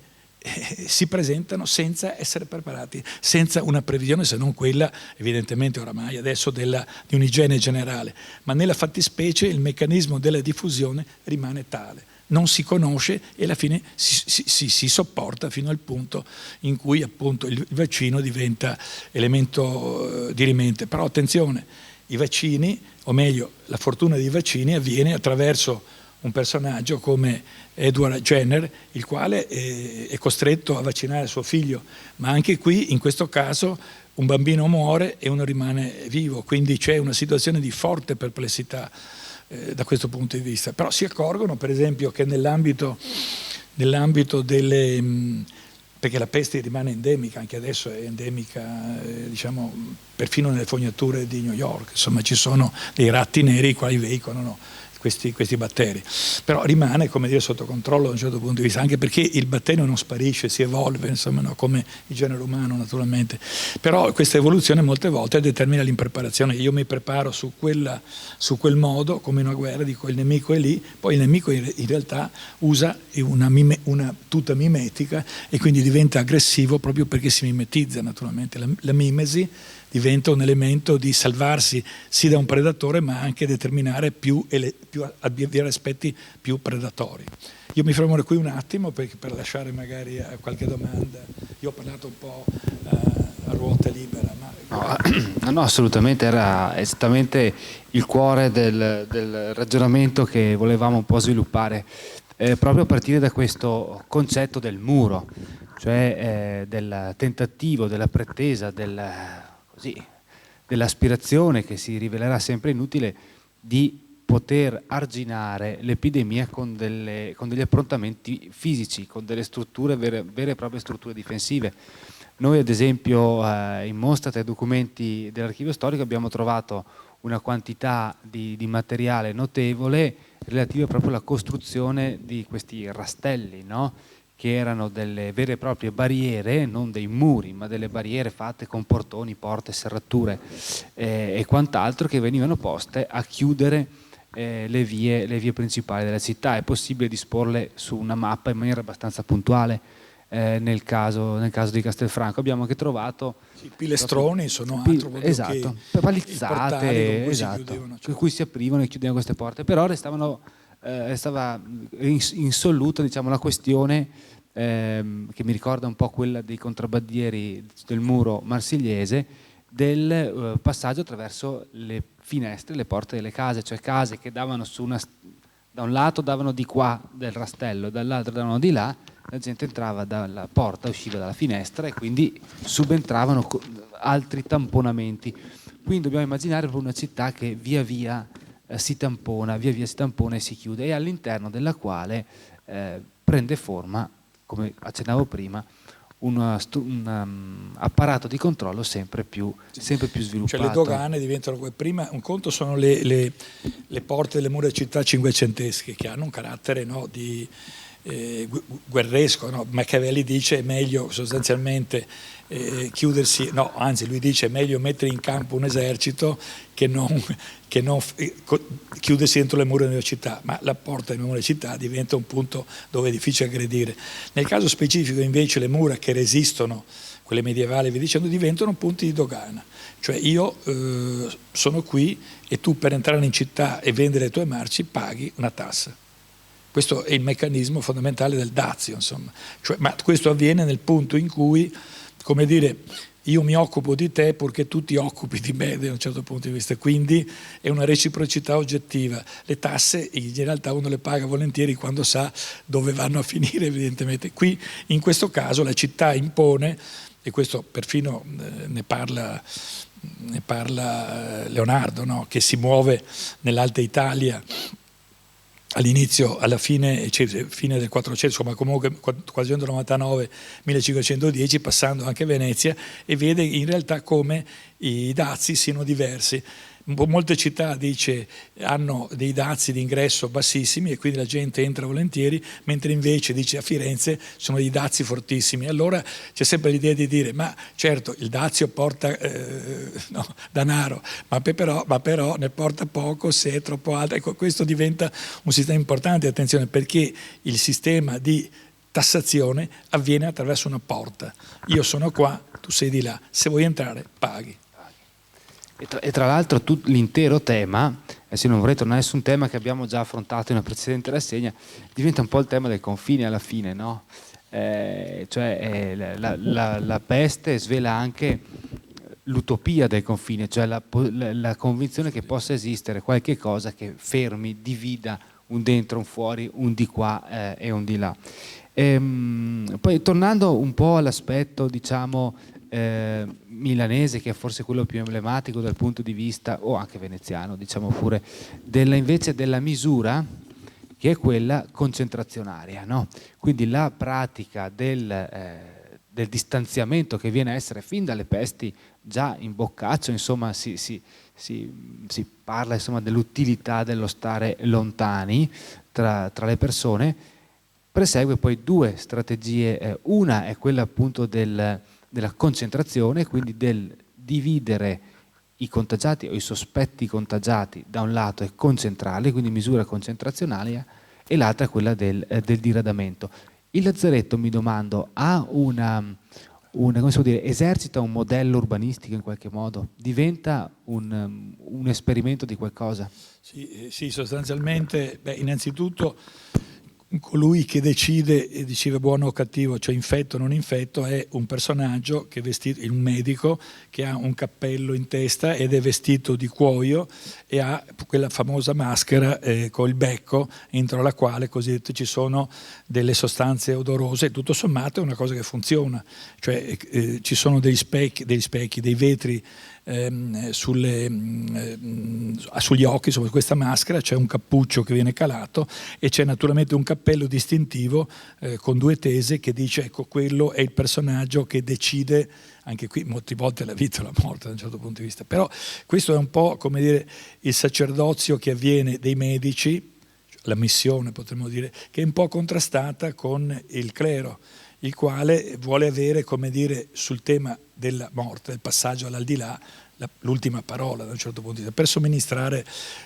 si presentano senza essere preparati, senza una previsione se non quella, evidentemente oramai adesso, di un'igiene generale, ma nella fattispecie il meccanismo della diffusione rimane tale, non si conosce e alla fine si sopporta fino al punto in cui appunto il vaccino diventa elemento dirimente. Però attenzione, i vaccini, o meglio la fortuna dei vaccini avviene attraverso un personaggio come Edward Jenner, il quale è costretto a vaccinare suo figlio, ma anche qui in questo caso un bambino muore e uno rimane vivo, quindi c'è una situazione di forte perplessità da questo punto di vista. Però si accorgono per esempio che nell'ambito delle... perché la peste rimane endemica, anche adesso è endemica, diciamo, perfino nelle fognature di New York, insomma ci sono dei ratti neri i quali veicolano questi batteri, però rimane, come dire, sotto controllo da un certo punto di vista, anche perché il batterio non sparisce, si evolve, insomma, no, come il genere umano naturalmente, però questa evoluzione molte volte determina l'impreparazione. Io mi preparo su quel modo, come in una guerra, dico il nemico è lì, poi il nemico in realtà usa una tuta mimetica e quindi diventa aggressivo proprio perché si mimetizza naturalmente. La mimesi diventa un elemento di salvarsi sì da un predatore, ma anche determinare avviare aspetti più predatori. Io mi fermo qui un attimo per lasciare magari a qualche domanda. Io ho parlato un po' a ruota libera. No, assolutamente, era esattamente il cuore del ragionamento che volevamo un po' sviluppare, proprio a partire da questo concetto del muro, cioè del tentativo, della pretesa, dell'aspirazione che si rivelerà sempre inutile di poter arginare l'epidemia con degli approntamenti fisici, con delle strutture vere e proprie strutture difensive. Noi ad esempio in mostra tra i documenti dell'archivio storico abbiamo trovato una quantità di materiale notevole relativa proprio alla costruzione di questi rastelli, no? Che erano delle vere e proprie barriere, non dei muri, ma delle barriere fatte con portoni, porte, serrature e quant'altro, che venivano poste a chiudere le vie principali della città. È possibile disporle su una mappa in maniera abbastanza puntuale. Nel caso di Castelfranco abbiamo anche trovato pilestroni, sono altro esatto, palizzate, esatto, per cui si aprivano e chiudevano queste porte, però restava insoluta, diciamo, la questione che mi ricorda un po' quella dei contrabbandieri del muro marsigliese, del passaggio attraverso le finestre, le porte delle case, cioè case che davano da un lato davano di qua del rastello, dall'altro davano di là. La gente entrava dalla porta, usciva dalla finestra e quindi subentravano altri tamponamenti. Quindi dobbiamo immaginare proprio una città che via via si tampona e si chiude, e all'interno della quale prende forma, come accennavo prima, un apparato di controllo sempre più sviluppato. Cioè le dogane diventano, prima un conto sono le porte delle mura città cinquecentesche, che hanno un carattere, no, di guerresco, no? Machiavelli dice è meglio sostanzialmente chiudersi, no, anzi lui dice è meglio mettere in campo un esercito che non chiudersi dentro le mura della città, ma la porta delle mura della città diventa un punto dove è difficile aggredire. Nel caso specifico invece le mura che resistono, quelle medievali, vi dicendo, diventano punti di dogana, cioè io sono qui e tu per entrare in città e vendere le tue merci paghi una tassa. Questo è il meccanismo fondamentale del dazio, insomma. Ma questo avviene nel punto in cui, come dire, io mi occupo di te purché tu ti occupi di me da un certo punto di vista, quindi è una reciprocità oggettiva. Le tasse in realtà uno le paga volentieri quando sa dove vanno a finire, evidentemente. Qui in questo caso la città impone, e questo perfino ne parla Leonardo, no? Che si muove nell'Alta Italia all'inizio, alla fine del 400, insomma comunque 499, 1510, passando anche Venezia, e vede in realtà come i dazi siano diversi. Molte città, dice, hanno dei dazi di ingresso bassissimi e quindi la gente entra volentieri, mentre invece, dice, a Firenze sono dei dazi fortissimi. Allora c'è sempre l'idea di dire, ma certo il dazio porta denaro, ma però ne porta poco se è troppo alto. Ecco, questo diventa un sistema importante, attenzione, perché il sistema di tassazione avviene attraverso una porta. Io sono qua, tu sei di là, se vuoi entrare paghi. E tra l'altro l'intero tema, se non vorrei tornare su un tema che abbiamo già affrontato in una precedente rassegna, diventa un po' il tema del confine alla fine, no? La peste svela anche l'utopia del confine, cioè la convinzione che possa esistere qualche cosa che fermi, divida un dentro, un fuori, un di qua e un di là. Poi tornando un po' all'aspetto, diciamo, milanese, che è forse quello più emblematico dal punto di vista, o anche veneziano, diciamo pure, invece della misura, che è quella concentrazionaria, no? Quindi la pratica del distanziamento che viene a essere fin dalle pesti già in Boccaccio, insomma si parla, insomma, dell'utilità dello stare lontani tra le persone, persegue poi due strategie. Una è quella appunto della concentrazione, quindi del dividere i contagiati o i sospetti contagiati da un lato e concentrarli, quindi misura concentrazionale, e l'altra è quella del diradamento. Il lazzaretto, mi domando, ha come si può dire, esercita un modello urbanistico in qualche modo? Diventa un esperimento di qualcosa? Sì, sostanzialmente, innanzitutto colui che decide buono o cattivo, cioè infetto o non infetto, è un personaggio che è vestito, un medico che ha un cappello in testa ed è vestito di cuoio e ha quella famosa maschera col becco, entro la quale cosiddetto ci sono delle sostanze odorose. Tutto sommato è una cosa che funziona, cioè ci sono degli specchi, dei vetri sugli occhi, sopra questa maschera c'è un cappuccio che viene calato e c'è naturalmente un cappello distintivo con due tese che dice, ecco, quello è il personaggio che decide, anche qui molte volte la vita o la morte da un certo punto di vista. Però questo è un po', come dire, il sacerdozio che avviene dei medici, la missione potremmo dire, che è un po' contrastata con il clero, il quale vuole avere, come dire, sul tema della morte, del passaggio all'aldilà, l'ultima parola da un certo punto di vista, per somministrare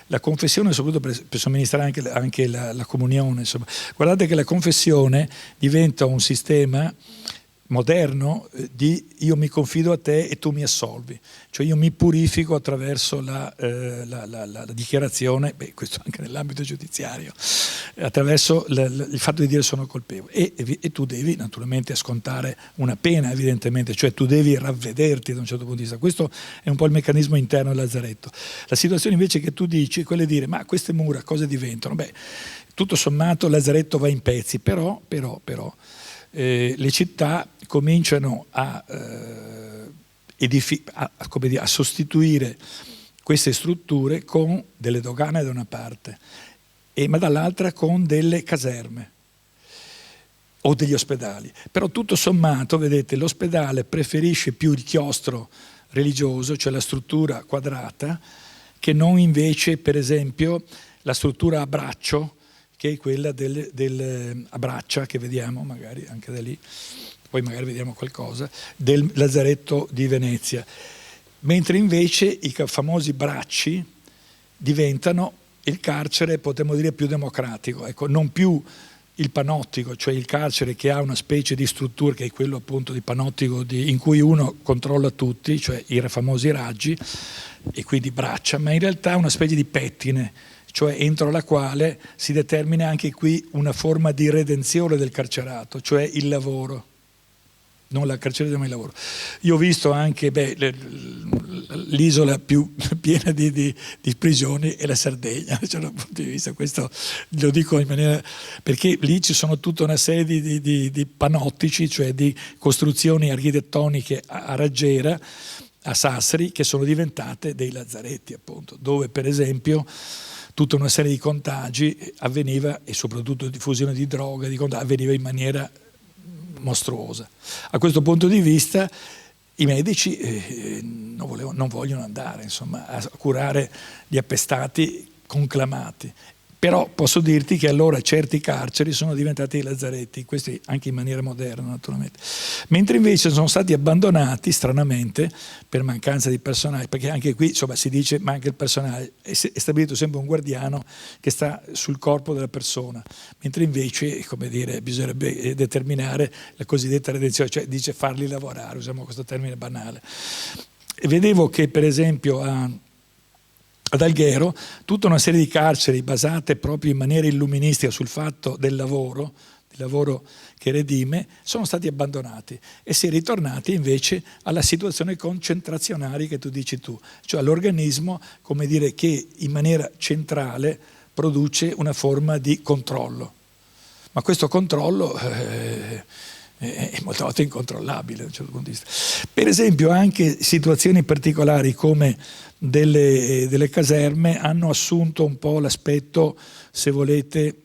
la confessione e soprattutto per somministrare anche la comunione. Insomma. Guardate che la confessione diventa un sistema moderno di io mi confido a te e tu mi assolvi, cioè io mi purifico attraverso la dichiarazione, questo anche nell'ambito giudiziario, attraverso il fatto di dire sono colpevole e tu devi naturalmente scontare una pena, evidentemente, cioè tu devi ravvederti da un certo punto di vista. Questo è un po' il meccanismo interno del lazzaretto. La situazione invece che tu dici è quella di dire ma queste mura cosa diventano? Tutto sommato il lazzaretto va in pezzi, però le città cominciano a sostituire queste strutture con delle dogane da una parte, ma dall'altra con delle caserme o degli ospedali. Però tutto sommato, vedete, l'ospedale preferisce più il chiostro religioso, cioè la struttura quadrata, che non invece, per esempio, la struttura a braccio, che è quella a braccia, che vediamo magari anche da lì, poi magari vediamo qualcosa, del lazzaretto di Venezia. Mentre invece i famosi bracci diventano il carcere, potremmo dire, più democratico, ecco, non più il panottico, cioè il carcere che ha una specie di struttura che è quello appunto di panottico in cui uno controlla tutti, cioè i famosi raggi e quindi braccia, ma in realtà una specie di pettine, cioè entro la quale si determina anche qui una forma di redenzione del carcerato, cioè il lavoro. Non la carceriera ma il lavoro. Io ho visto anche l'isola più piena di prigioni è la Sardegna, da un punto di vista, questo lo dico in maniera, perché lì ci sono tutta una serie di panottici, cioè di costruzioni architettoniche a raggiera, a Sassari, che sono diventate dei lazzaretti, appunto, dove per esempio tutta una serie di contagi avveniva, e soprattutto diffusione di droga, avveniva in maniera mostruosa. A questo punto di vista i medici non vogliono andare, insomma, a curare gli appestati conclamati. Però posso dirti che allora certi carceri sono diventati dei lazzaretti, questi anche in maniera moderna naturalmente, mentre invece sono stati abbandonati stranamente per mancanza di personale, perché anche qui insomma si dice manca il personale, è stabilito sempre un guardiano che sta sul corpo della persona, mentre invece, come dire, bisognerebbe determinare la cosiddetta redenzione, cioè dice farli lavorare, usiamo questo termine banale. E vedevo che per esempio ad Alghero tutta una serie di carceri basate proprio in maniera illuministica sul fatto del lavoro che redime, sono stati abbandonati e si è ritornati invece alla situazione concentrazionale che tu dici tu, cioè all'organismo, come dire, che in maniera centrale produce una forma di controllo. Ma questo controllo è molte volte incontrollabile da un certo punto di vista. Per esempio anche situazioni particolari come delle caserme hanno assunto un po' l'aspetto, se volete,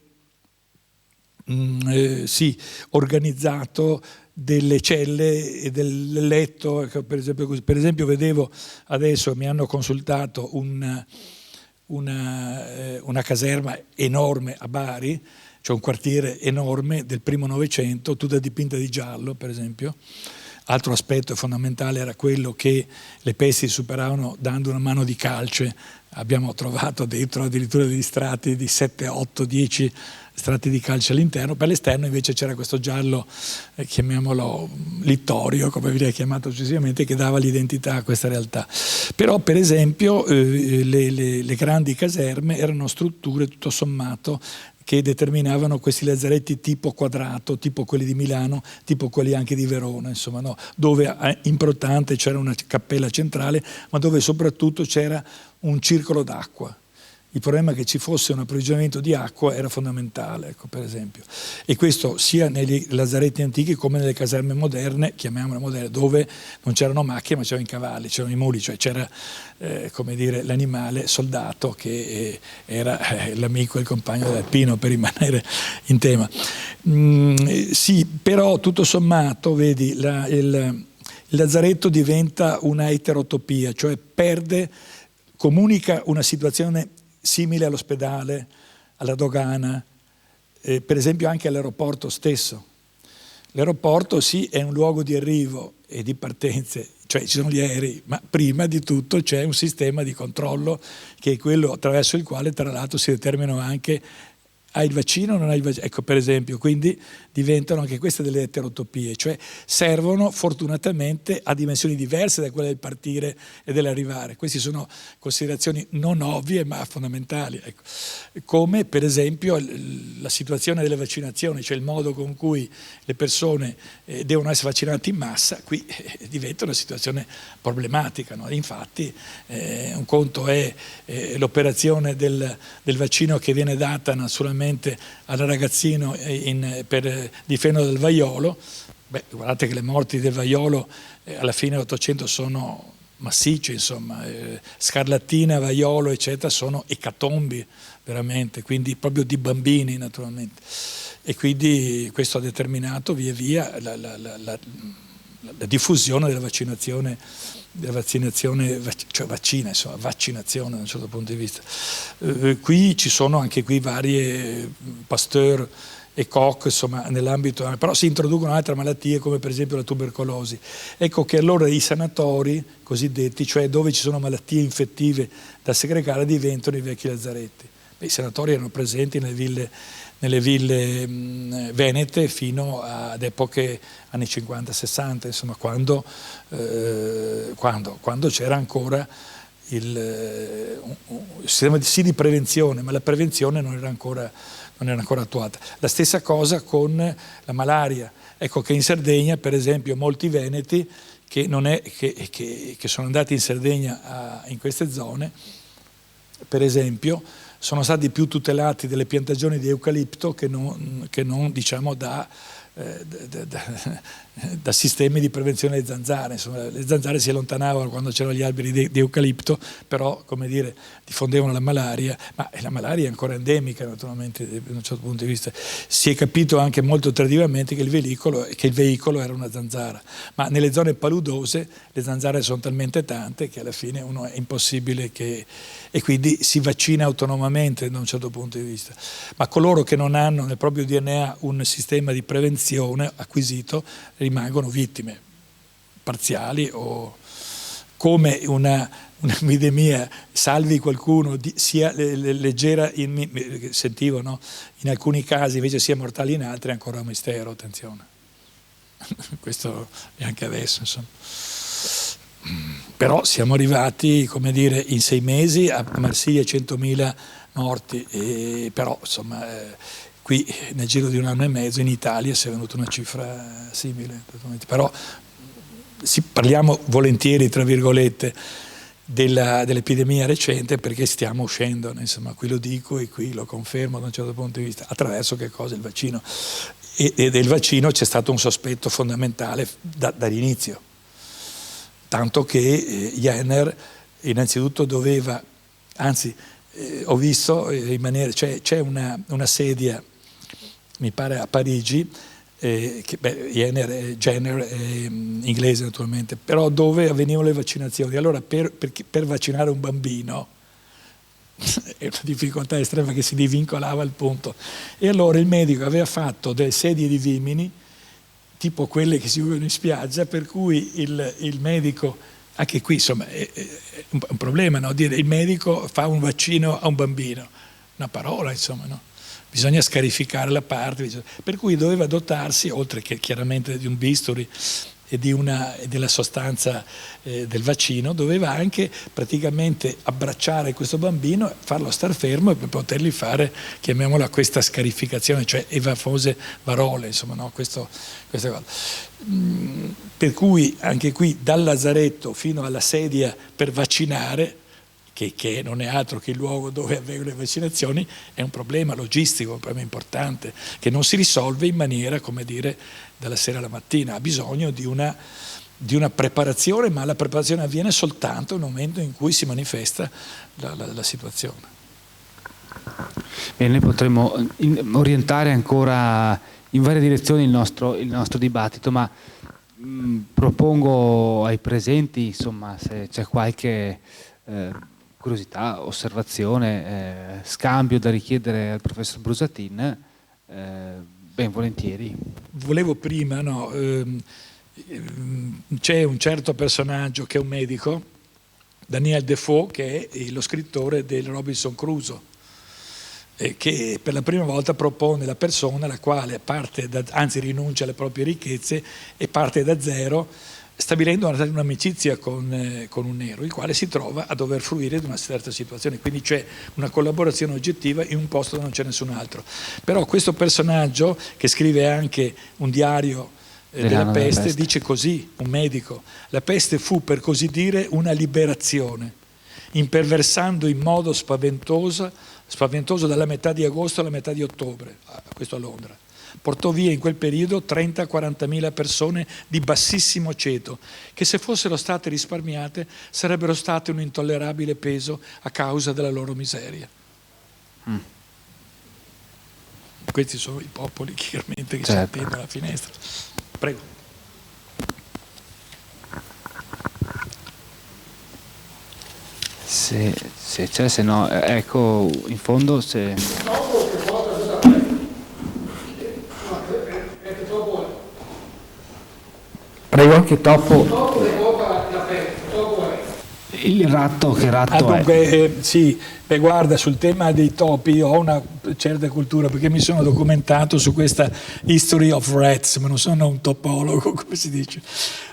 organizzato delle celle e del letto, per esempio vedevo adesso, mi hanno consultato una caserma enorme a Bari, cioè un quartiere enorme del primo Novecento, tutta dipinta di giallo per esempio. Altro aspetto fondamentale era quello che le pesti si superavano dando una mano di calce. Abbiamo trovato dentro addirittura degli strati di 7, 8, 10 strati di calce all'interno. Per l'esterno invece c'era questo giallo, chiamiamolo littorio, come viene chiamato successivamente, che dava l'identità a questa realtà. Però per esempio le grandi caserme erano strutture tutto sommato che determinavano questi lazzaretti tipo quadrato, tipo quelli di Milano, tipo quelli anche di Verona, insomma, no? Dove importante c'era una cappella centrale, ma dove soprattutto c'era un circolo d'acqua. Il problema che ci fosse un approvvigionamento di acqua era fondamentale, ecco, per esempio. E questo sia nei lazzaretti antichi come nelle caserme moderne, chiamiamole moderne, dove non c'erano macchine ma c'erano i cavalli, c'erano i muli, cioè c'era come dire, l'animale soldato che era l'amico e il compagno dell'alpino, per rimanere in tema. Sì, però tutto sommato, vedi, il lazzaretto diventa una eterotopia, cioè comunica una situazione simile all'ospedale, alla dogana, per esempio anche all'aeroporto stesso. L'aeroporto sì è un luogo di arrivo e di partenze, cioè ci sono gli aerei, ma prima di tutto c'è un sistema di controllo che è quello attraverso il quale tra l'altro si determinano anche hai il vaccino o non hai il vaccino, ecco per esempio, quindi diventano anche queste delle eterotopie, cioè servono fortunatamente a dimensioni diverse da quelle del partire e dell'arrivare. Queste sono considerazioni non ovvie ma fondamentali, ecco. Come per esempio la situazione delle vaccinazioni, cioè il modo con cui le persone devono essere vaccinate in massa, qui diventa una situazione problematica, no? Infatti un conto è l'operazione del vaccino che viene data naturalmente al ragazzino per difendere dal vaiolo. Beh, guardate che le morti del vaiolo alla fine dell'Ottocento sono massicce, insomma, scarlattina, vaiolo, eccetera, sono ecatombi veramente, quindi proprio di bambini naturalmente. E quindi questo ha determinato via via la diffusione della vaccinazione, cioè vaccina, insomma, vaccinazione da un certo punto di vista. Qui ci sono anche qui varie Pasteur e Koch, insomma, nell'ambito, però si introducono altre malattie come per esempio la tubercolosi. Ecco che allora i sanatori cosiddetti, cioè dove ci sono malattie infettive da segregare, diventano i vecchi lazzaretti. I sanatori erano presenti nelle ville venete fino ad epoche anni 50-60, insomma, quando c'era ancora un sistema sì di prevenzione, ma la prevenzione non era ancora attuata. La stessa cosa con la malaria. Ecco che in Sardegna, per esempio, molti veneti che sono andati in Sardegna in queste zone, per esempio, sono stati più tutelati dalle piantagioni di eucalipto che non diciamo da sistemi di prevenzione delle zanzare. Insomma, le zanzare si allontanavano quando c'erano gli alberi di eucalipto, però, come dire, diffondevano la malaria, ma la malaria è ancora endemica naturalmente da un certo punto di vista. Si è capito anche molto tardivamente che il veicolo era una zanzara, ma nelle zone paludose le zanzare sono talmente tante che alla fine uno è impossibile e quindi si vaccina autonomamente da un certo punto di vista. Ma coloro che non hanno nel proprio DNA un sistema di prevenzione acquisito rimangono vittime parziali, o come un'epidemia salvi qualcuno sia leggera, sentivo, no? In alcuni casi invece sia mortale in altri, è ancora un mistero, attenzione. Questo è anche adesso, insomma. Però siamo arrivati, come dire, in 6 mesi a Marsiglia 100.000 morti, però insomma qui nel giro di 1 anno e mezzo in Italia si è venuta una cifra simile. Però parliamo volentieri, tra virgolette, dell'epidemia recente, perché stiamo uscendo, insomma, qui lo dico e qui lo confermo da un certo punto di vista, attraverso che cosa? Il vaccino. E del vaccino c'è stato un sospetto fondamentale dall'inizio, tanto che Jenner innanzitutto doveva, anzi ho visto c'è una sedia, mi pare a Parigi, Jenner è inglese naturalmente, però dove avvenivano le vaccinazioni. Allora per vaccinare un bambino è una difficoltà estrema, che si divincolava al punto, e allora il medico aveva fatto delle sedie di vimini tipo quelle che si usano in spiaggia, per cui il medico, anche qui insomma è un problema, no? Dire il medico fa un vaccino a un bambino, una parola, insomma, no? Bisogna scarificare la parte, per cui doveva dotarsi, oltre che chiaramente di un bisturi e della sostanza del vaccino, doveva anche praticamente abbracciare questo bambino, farlo star fermo e per potergli fare, chiamiamola, questa scarificazione, cioè le famose varole, insomma, no? Questa cosa. Per cui anche qui dal lazaretto fino alla sedia per vaccinare, che non è altro che il luogo dove avvengono le vaccinazioni, è un problema logistico, un problema importante, che non si risolve in maniera, come dire, dalla sera alla mattina. Ha bisogno di una preparazione, ma la preparazione avviene soltanto nel momento in cui si manifesta la situazione. Bene, potremmo orientare ancora in varie direzioni il nostro dibattito, ma propongo ai presenti, insomma, se c'è qualche curiosità, osservazione, scambio da richiedere al professor Brusatin, ben volentieri. Volevo prima, no, c'è un certo personaggio che è un medico, Daniel Defoe, che è lo scrittore del Robinson Crusoe, che per la prima volta propone la persona la quale anzi rinuncia alle proprie ricchezze e parte da zero, stabilendo un'amicizia con un nero, il quale si trova a dover fruire di una certa situazione, quindi c'è una collaborazione oggettiva in un posto dove non c'è nessun altro. Però questo personaggio, che scrive anche un diario della peste, dice così, un medico: la peste fu, per così dire, una liberazione, imperversando in modo spaventoso dalla metà di agosto alla metà di ottobre, questo a Londra. Portò via in quel periodo 30-40.000 persone di bassissimo ceto, che se fossero state risparmiate sarebbero state un intollerabile peso a causa della loro miseria. Questi sono i popoli chiaramente che si attendono alla finestra. Prego. Se c'è, se no, ecco, in fondo se... Prego, che topo. Il ratto, che ratto dunque, sì, beh, guarda, sul tema dei topi io ho una certa cultura perché mi sono documentato su questa history of rats, ma non sono un topologo, come si dice.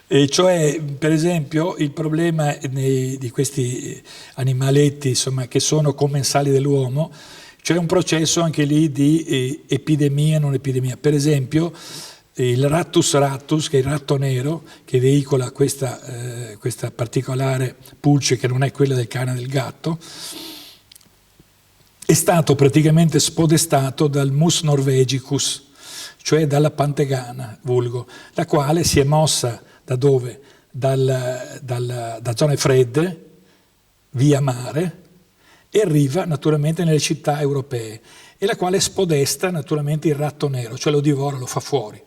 E cioè, per esempio, il problema di questi animaletti, insomma, che sono commensali dell'uomo, c'è un processo anche lì di epidemia, non epidemia. Per esempio, il rattus rattus, che è il ratto nero, che veicola questa particolare pulce che non è quella del cane e del gatto, è stato praticamente spodestato dal Mus norvegicus, cioè dalla pantegana, vulgo, la quale si è mossa da dove? Da zone fredde, via mare, e arriva naturalmente nelle città europee, e la quale spodesta naturalmente il ratto nero, cioè lo divora, lo fa fuori.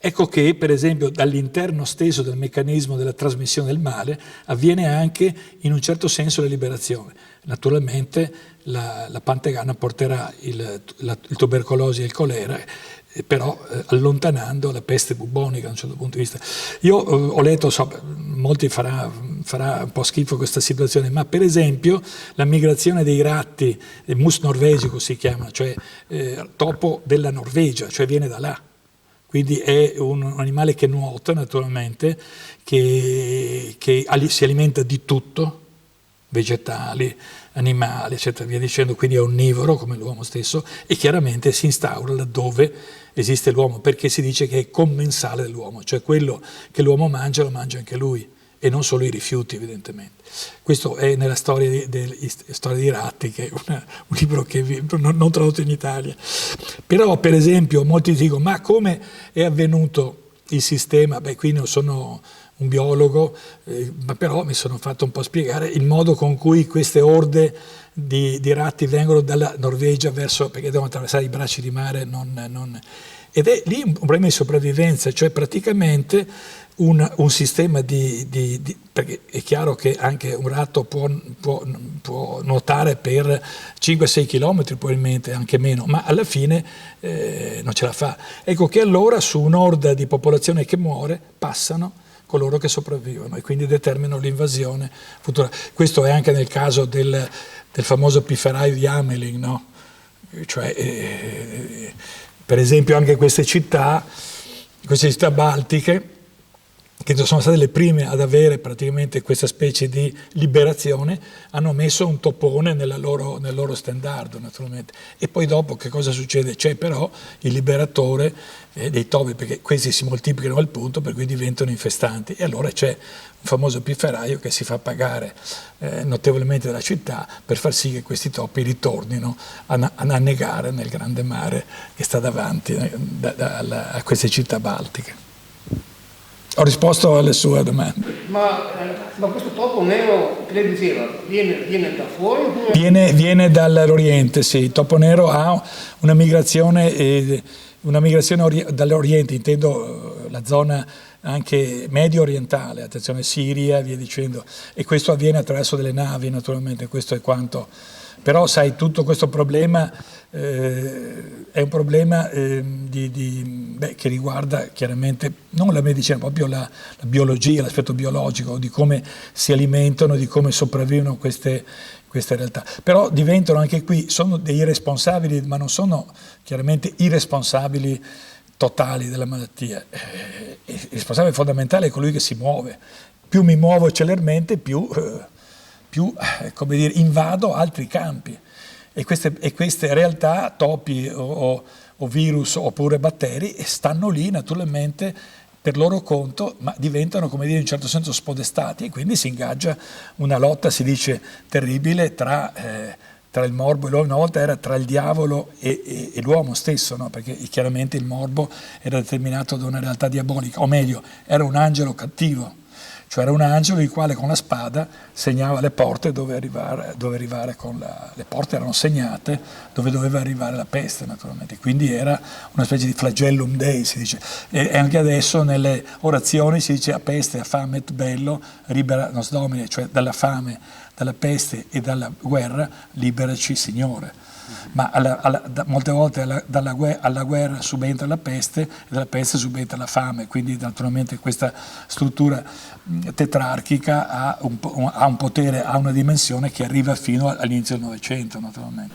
Ecco che, per esempio, dall'interno stesso del meccanismo della trasmissione del male avviene anche, in un certo senso, la liberazione. Naturalmente la pantegana porterà il tubercolosi e il colera, però allontanando la peste bubonica da un certo punto di vista. Io ho letto, molti farà un po' schifo questa situazione, ma per esempio la migrazione dei ratti, Mus norvegicus si chiama, cioè topo della Norvegia, cioè viene da là. Quindi è un animale che nuota naturalmente, che si alimenta di tutto, vegetali, animali, eccetera, via dicendo, quindi è onnivoro come l'uomo stesso, e chiaramente si instaura laddove esiste l'uomo, perché si dice che è commensale dell'uomo, cioè quello che l'uomo mangia lo mangia anche lui, e non solo i rifiuti, evidentemente. Questo è nella storia dei ratti, che è un libro che non tradotto in Italia. Però, per esempio, molti dicono, ma come è avvenuto il sistema? Beh, qui non sono un biologo, ma però mi sono fatto un po' spiegare il modo con cui queste orde di ratti vengono dalla Norvegia verso, perché devono attraversare i bracci di mare, ed è lì un problema di sopravvivenza, cioè praticamente un sistema perché è chiaro che anche un ratto può nuotare per 5-6 km probabilmente, anche meno, ma alla fine non ce la fa. Ecco che allora su un'orda di popolazione che muore passano coloro che sopravvivono e quindi determinano l'invasione futura. Questo è anche nel caso del famoso pifferaio di Hamelin, no? Cioè, per esempio anche queste città baltiche, che sono state le prime ad avere praticamente questa specie di liberazione, hanno messo un topone nel loro standard, naturalmente. E poi dopo che cosa succede? C'è però il liberatore dei topi, perché questi si moltiplicano al punto per cui diventano infestanti. E allora c'è un famoso pifferaio che si fa pagare notevolmente dalla città per far sì che questi topi ritornino a annegare nel grande mare che sta davanti a queste città baltiche. Ho risposto alle sue domande. Ma questo topo nero che lei diceva, viene da fuori? Oppure... Viene dall'Oriente, sì. Il topo nero ha una migrazione dall'Oriente, intendo la zona anche medio orientale, attenzione, Siria, via dicendo. E questo avviene attraverso delle navi, naturalmente, questo è quanto. Però sai, tutto questo problema è un problema che riguarda chiaramente non la medicina, proprio la biologia, l'aspetto biologico, di come si alimentano, di come sopravvivono queste realtà. Però diventano anche qui, sono dei responsabili, ma non sono chiaramente i responsabili totali della malattia. Il responsabile fondamentale è colui che si muove. Più mi muovo celermente, più come dire, invado altri campi. E queste realtà, topi o virus oppure batteri, stanno lì naturalmente per loro conto, ma diventano, come dire, in un certo senso spodestati, e quindi si ingaggia una lotta, si dice, terribile tra il morbo e l'uomo. Una volta era tra il diavolo e l'uomo stesso, no? Perché chiaramente il morbo era determinato da una realtà diabolica, o meglio, era un angelo cattivo. Cioè era un angelo il quale con la spada segnava le porte dove arrivare le porte erano segnate dove doveva arrivare la peste, naturalmente. Quindi era una specie di flagellum dei, si dice. E anche adesso nelle orazioni si dice a peste, a fame et bello, libera nos domine, cioè dalla fame, dalla peste e dalla guerra, liberaci Signore. ma molte volte alla guerra subentra la peste e dalla peste subentra la fame, quindi naturalmente questa struttura tetrarchica ha un potere, ha una dimensione che arriva fino all'inizio del Novecento naturalmente.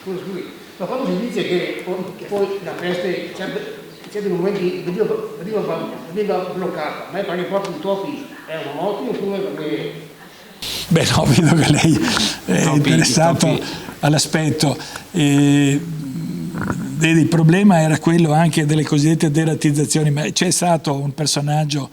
Scusi, ma quando si dice che poi la peste certi momenti veniva bloccata, ma è perché proprio i topi erano morti oppure perché... Beh no, vedo che lei è interessato all'aspetto. Vedi, il problema era quello anche delle cosiddette deratizzazioni, ma c'è stato un personaggio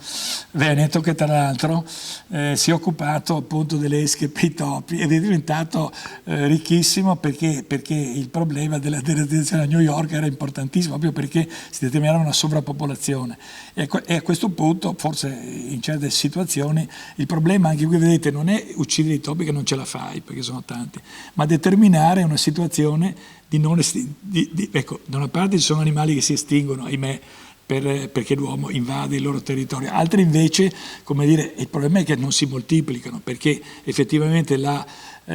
veneto che tra l'altro si è occupato appunto delle esche per i topi ed è diventato ricchissimo perché il problema della deratizzazione a New York era importantissimo proprio perché si determinava una sovrappopolazione e a questo punto forse in certe situazioni il problema anche qui vedete non è uccidere i topi che non ce la fai perché sono tanti, ma determinare una situazione ecco, da una parte ci sono animali che si estinguono, ahimè, perché l'uomo invade il loro territorio, altri invece, come dire, il problema è che non si moltiplicano, perché effettivamente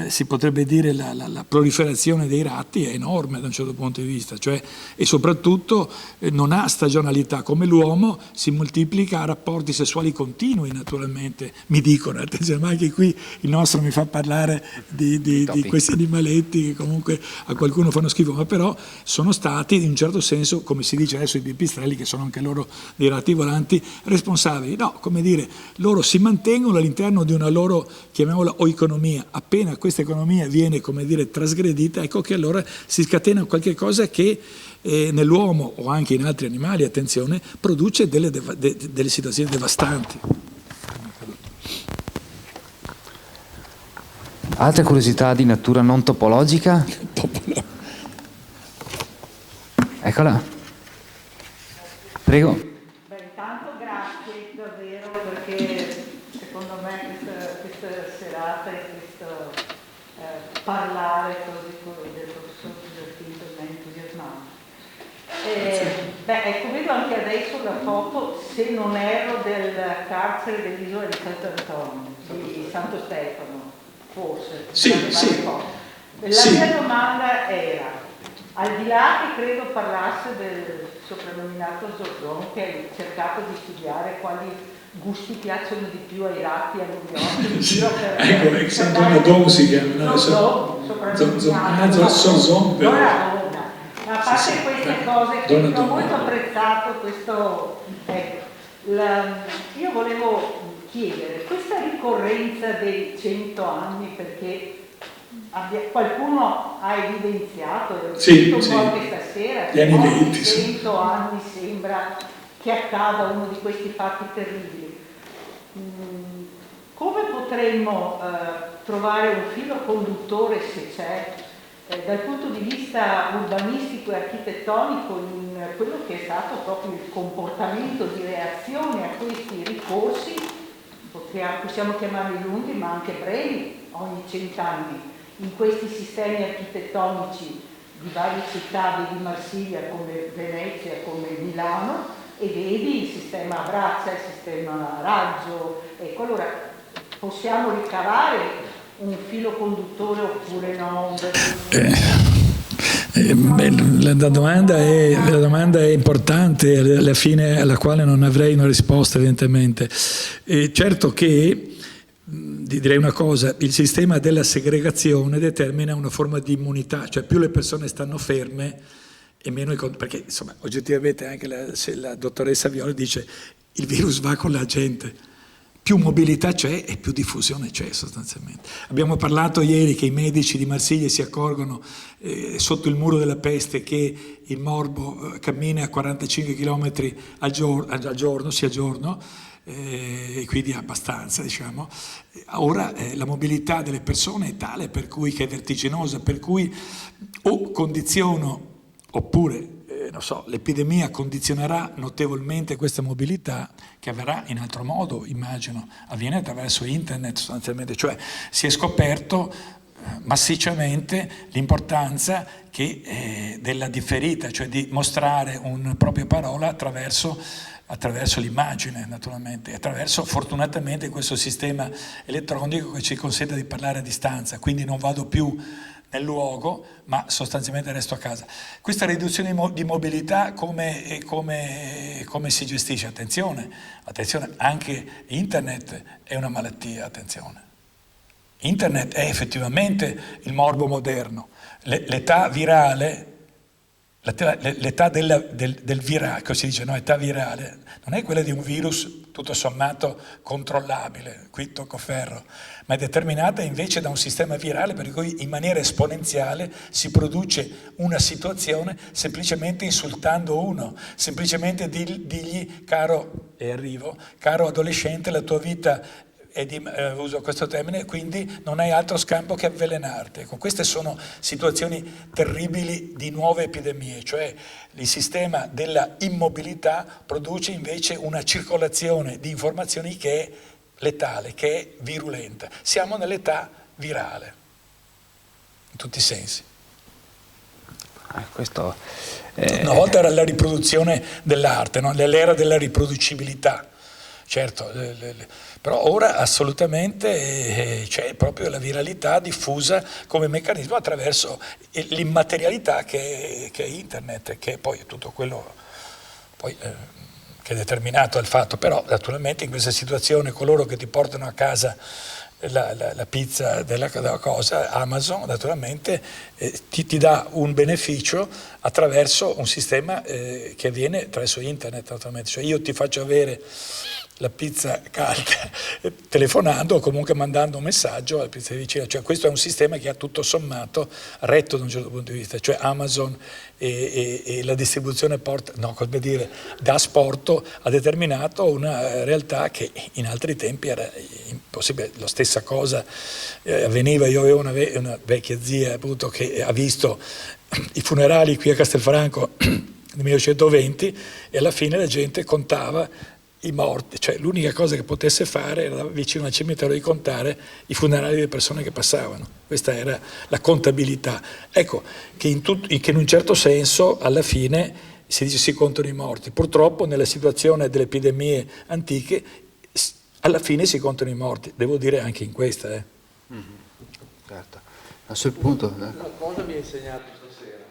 si potrebbe dire la proliferazione dei ratti è enorme da un certo punto di vista, cioè, e soprattutto non ha stagionalità, come l'uomo si moltiplica a rapporti sessuali continui naturalmente, mi dicono, attenzione, ma anche qui il nostro mi fa parlare di questi animaletti che comunque a qualcuno fanno schifo, ma però sono stati in un certo senso, come si dice adesso i pipistrelli, che sono anche loro dei ratti volanti, responsabili, no, come dire, loro si mantengono all'interno di una loro, chiamiamola oikonomia, appena questa economia viene, come dire, trasgredita, ecco che allora si scatena qualche cosa che nell'uomo o anche in altri animali, attenzione, produce delle situazioni devastanti. Altre curiosità di natura non topologica? Eccola. Prego. Beh, intanto grazie davvero perché secondo me questa serata e questo parlare così del professor Busattini mi ha entusiasmato. Ecco, vedo anche adesso la foto, se non erro, del carcere dell'isola di Sant'Antonio, di Santo Stefano, forse. Sì. La mia domanda era, al di là che credo parlasse del soprannominato Zorgon, che ha cercato di studiare quali gusti piacciono di più ai ratti a New York, sì. Ecco, Sant'Antonio si chiama Zorzon, ma a parte queste cose, ho molto apprezzato questo. Io volevo chiedere, questa ricorrenza dei 100 anni, perché qualcuno ha evidenziato, un po' anche stasera, che ogni 100 anni sembra che accada uno di questi fatti terribili. Come potremmo trovare un filo conduttore, se c'è, dal punto di vista urbanistico e architettonico in quello che è stato proprio il comportamento di reazione a questi ricorsi, possiamo chiamarli lunghi ma anche brevi, ogni 100 anni, in questi sistemi architettonici di varie città, vedi Marsiglia come Venezia, come Milano, e vedi il sistema Abrazia, il sistema Raggio, ecco, allora possiamo ricavare un filo conduttore oppure no? La domanda è importante, alla fine alla quale non avrei una risposta evidentemente. Certo che, direi una cosa, il sistema della segregazione determina una forma di immunità, cioè più le persone stanno ferme e meno perché insomma oggettivamente anche la dottoressa Violi dice il virus va con la gente, più mobilità c'è e più diffusione c'è sostanzialmente. Abbiamo parlato ieri che i medici di Marsiglia si accorgono sotto il muro della peste che il morbo cammina a 45 km al giorno, sia giorno, e quindi abbastanza, diciamo. Ora la mobilità delle persone è tale per cui che è vertiginosa, per cui o condiziono oppure non so, l'epidemia condizionerà notevolmente questa mobilità che avverrà in altro modo, immagino, avviene attraverso internet sostanzialmente, cioè si è scoperto massicciamente l'importanza della differita, cioè di mostrare una propria parola attraverso l'immagine naturalmente, attraverso fortunatamente questo sistema elettronico che ci consente di parlare a distanza, quindi non vado più nel luogo, ma sostanzialmente resto a casa. Questa riduzione di mobilità come si gestisce? Attenzione, anche internet è una malattia, attenzione. Internet è effettivamente il morbo moderno. L'età virale, l'età del virale, così si dice, no, età virale, non è quella di un virus tutto sommato controllabile, qui tocco ferro, ma è determinata invece da un sistema virale per cui in maniera esponenziale si produce una situazione semplicemente insultando uno, semplicemente digli caro adolescente, la tua vita uso questo termine, quindi non hai altro scampo che avvelenarti. Ecco, queste sono situazioni terribili di nuove epidemie, cioè il sistema della immobilità produce invece una circolazione di informazioni che è letale, che è virulenta. Siamo nell'età virale, in tutti i sensi. Una volta era la riproduzione dell'arte, no? L'era della riproducibilità. Certo, però ora assolutamente c'è proprio la viralità diffusa come meccanismo attraverso l'immaterialità che è internet, che poi è tutto quello che è determinato dal fatto. Però naturalmente in questa situazione coloro che ti portano a casa la pizza della cosa, Amazon naturalmente ti dà un beneficio attraverso un sistema che avviene attraverso internet, naturalmente. Cioè io ti faccio avere la pizza calda telefonando o comunque mandando un messaggio alla pizza vicina. Cioè questo è un sistema che ha tutto sommato retto da un certo punto di vista, cioè Amazon e la distribuzione da asporto ha determinato una realtà che in altri tempi era impossibile. La stessa cosa avveniva. Io avevo una vecchia zia appunto che ha visto i funerali qui a Castelfranco nel 1920 e alla fine la gente contava i morti, cioè l'unica cosa che potesse fare era vicino al cimitero di contare i funerali delle persone che passavano. Questa era la contabilità. Ecco, che in un certo senso alla fine si dice si contano i morti. Purtroppo nella situazione delle epidemie antiche alla fine si contano i morti, devo dire anche in questa. Certo. A sul punto. Una cosa mi ha insegnato stasera,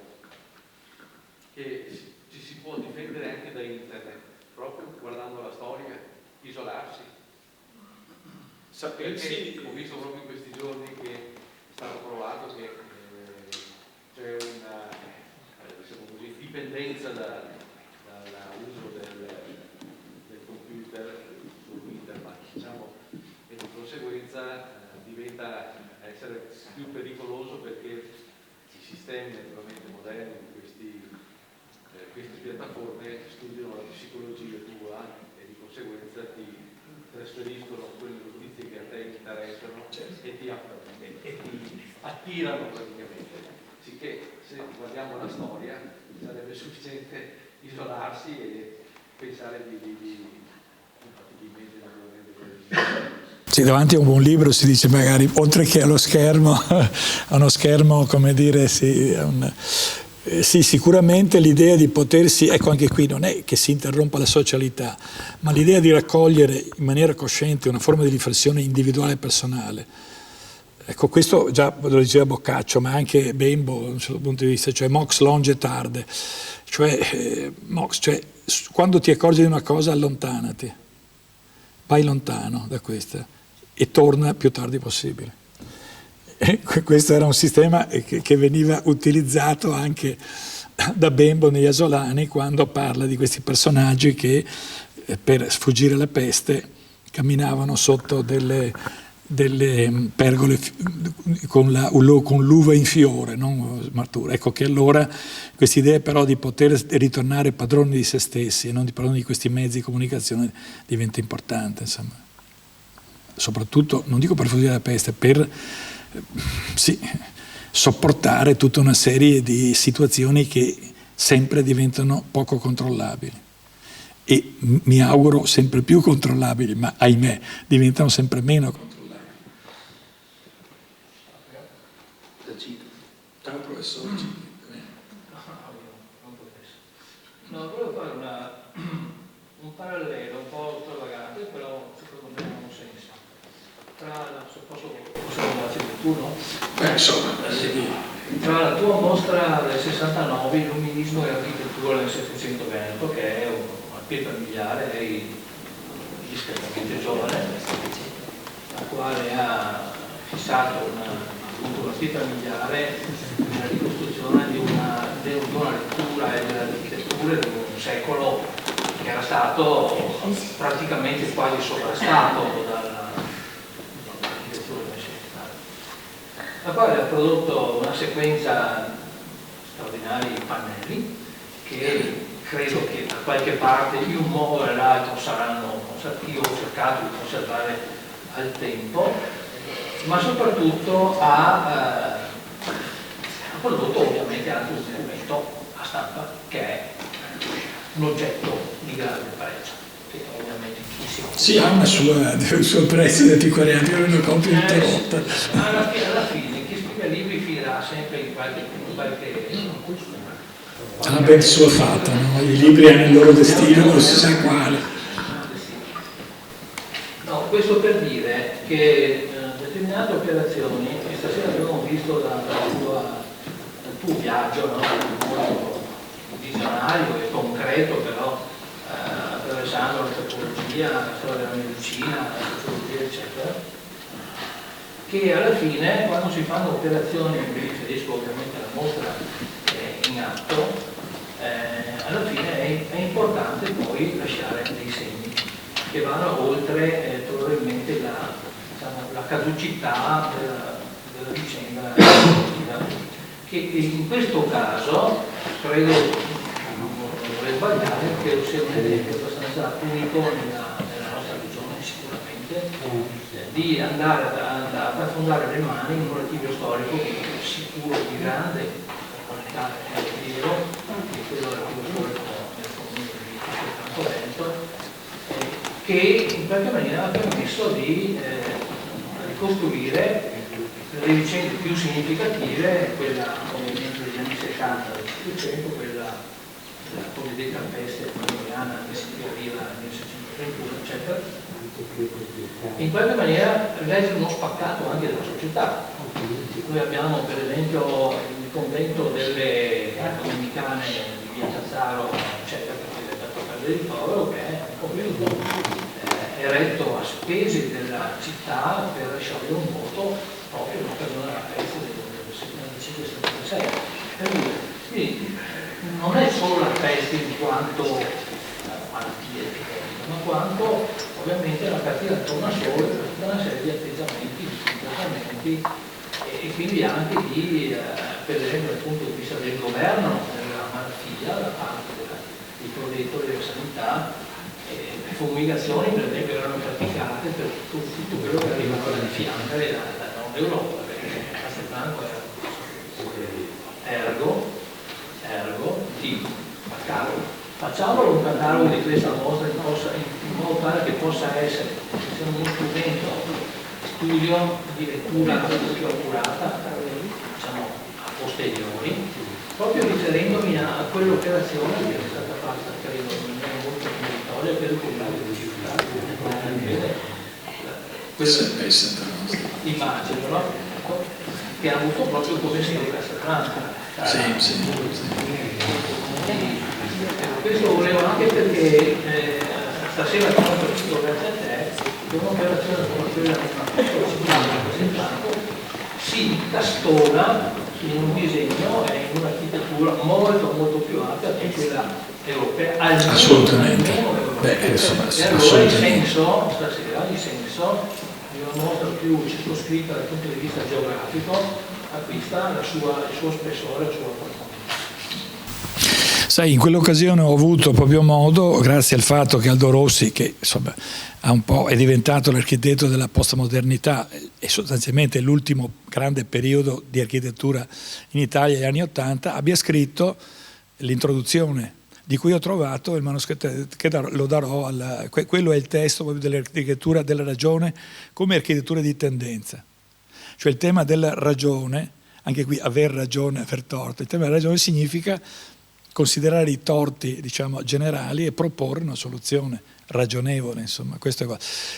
che ci si può difendere anche da internet, proprio guardando la storia, isolarsi. Perché ho visto proprio in questi giorni che è stato provato che c'è una dipendenza dall'uso del computer su internet, diciamo, e di conseguenza diventa essere più pericoloso perché i sistemi naturalmente moderni di queste piattaforme studiano la psicologia tua e di conseguenza ti trasferiscono quelle notizie che a te interessano e ti attirano praticamente. Sicché se guardiamo la storia sarebbe sufficiente isolarsi e pensare Sì, davanti a un buon libro si dice magari, oltre che allo schermo, a uno schermo, come dire, sì, sicuramente l'idea di potersi, ecco anche qui non è che si interrompa la socialità, ma l'idea di raccogliere in maniera cosciente una forma di riflessione individuale e personale. Ecco, questo già lo diceva Boccaccio, ma anche Bembo, da un certo punto di vista, cioè mox longe tarde, cioè quando ti accorgi di una cosa allontanati, vai lontano da questa e torna più tardi possibile. E questo era un sistema che veniva utilizzato anche da Bembo negli Asolani quando parla di questi personaggi che per sfuggire alla peste camminavano sotto delle pergole con l'uva in fiore, non smartura. Ecco che allora questa idea però di poter ritornare padroni di se stessi e non di padroni di questi mezzi di comunicazione diventa importante, insomma. Soprattutto, non dico per fuggire la peste, per sopportare tutta una serie di situazioni che sempre diventano poco controllabili e mi auguro sempre più controllabili, ma ahimè diventano sempre meno controllabili. Ciao professore. No, volevo fare un parallelo un po' stravagante, però secondo me ha un senso. Posso tu, no? Insomma, tra la tua mostra del 69, Illuminismo e architettura nel Settecento Veneto, che è una pietra miliare, lei discretamente giovane, la quale ha fissato una pietra miliare nella ricostruzione di una lettura e dell'architettura di un secolo che era stato praticamente quasi sovrastato dall'architettura rinascimentale, la quale ha prodotto una sequenza straordinaria di pannelli che credo che da qualche parte in un modo o nell'altro saranno conservati. Io ho cercato di conservare al tempo, ma soprattutto ha prodotto ovviamente anche un documento a stampa che è un oggetto di grande pregio, che ovviamente chi si occupa. Sì, ha un suo prezzo di antiquariati, io non compro interrotta. Alla fine chi scrive libri finirà sempre in qualche Ha ben sua fatta, no? I libri hanno il loro destino, non si sa quale. No, questo per dire che determinate operazioni, che stasera abbiamo visto dal tuo viaggio, no? Molto visionario e concreto, però attraversando l'antropologia, la storia della medicina, la sociologia, eccetera, che alla fine, quando si fanno operazioni, mi riferisco ovviamente alla mostra in atto, alla fine è importante poi lasciare dei segni che vanno oltre probabilmente la caducità della vicenda sportiva, che in questo caso credo, non vorrei sbagliare, che sia un esempio abbastanza unico nella nostra regione sicuramente, di andare ad affondare le mani in un archivio storico che è sicuro di grande qualità e rilievo, che è quello dell'archivio storico del comune di Francoveneto, che in qualche maniera ha permesso di ricostruire le vicende più significative, quella ovviamente degli anni 70 del 500, quella della cosiddetta peste pannoniana che si riavviva nel 1631, eccetera. In qualche maniera rende uno spaccato anche della società. Noi abbiamo per esempio il convento delle domenicane di Via Cazzaro, eccetera, che è diventato casa di ricovero, che è un convento eretto a spese della città per sciogliere un voto proprio in occasione della peste del 75-76. Quindi non è solo la peste in quanto malattia epidemica, ma quanto ovviamente la partita attorno a solo da una serie di atteggiamenti, di comportamenti e quindi anche di, per esempio dal punto di vista del governo della malattia da parte dei protettori della sanità. Le fumigazioni per esempio erano praticate per tutto quello che arrivava dalle fiandre da Nord Europa, perché Castelfranco era ergo di catalogo. Facciamolo un catalogo di questa mostra in modo tale che possa essere uno strumento studio di lettura più accurata, diciamo a posteriori, proprio riferendomi a quell'operazione che è stata fatta, credo, in maniera molto meritoria per il comune di città, immagino, no? Che ha avuto proprio come sede Castelfranco. Sì. Questo volevo anche perché stasera soprattutto grazie a te, un'operazione come quella di Castelfranco si incastona in un disegno e in un'architettura molto molto più ampia che quella europea, assolutamente. E allora il senso stasera, il senso di una mostra più circoscritta dal punto di vista geografico acquista il suo spessore, il suo approfondimento. Sai, in quell'occasione ho avuto proprio modo, grazie al fatto che Aldo Rossi, che insomma è diventato l'architetto della postmodernità e sostanzialmente l'ultimo grande periodo di architettura in Italia negli anni '80, abbia scritto l'introduzione di cui ho trovato il manoscritto che lo darò, quello è il testo proprio dell'architettura della ragione come architettura di tendenza. Cioè il tema della ragione, anche qui aver ragione, aver torto, il tema della ragione significa considerare i torti, diciamo, generali e proporre una soluzione ragionevole, insomma, questo è qua.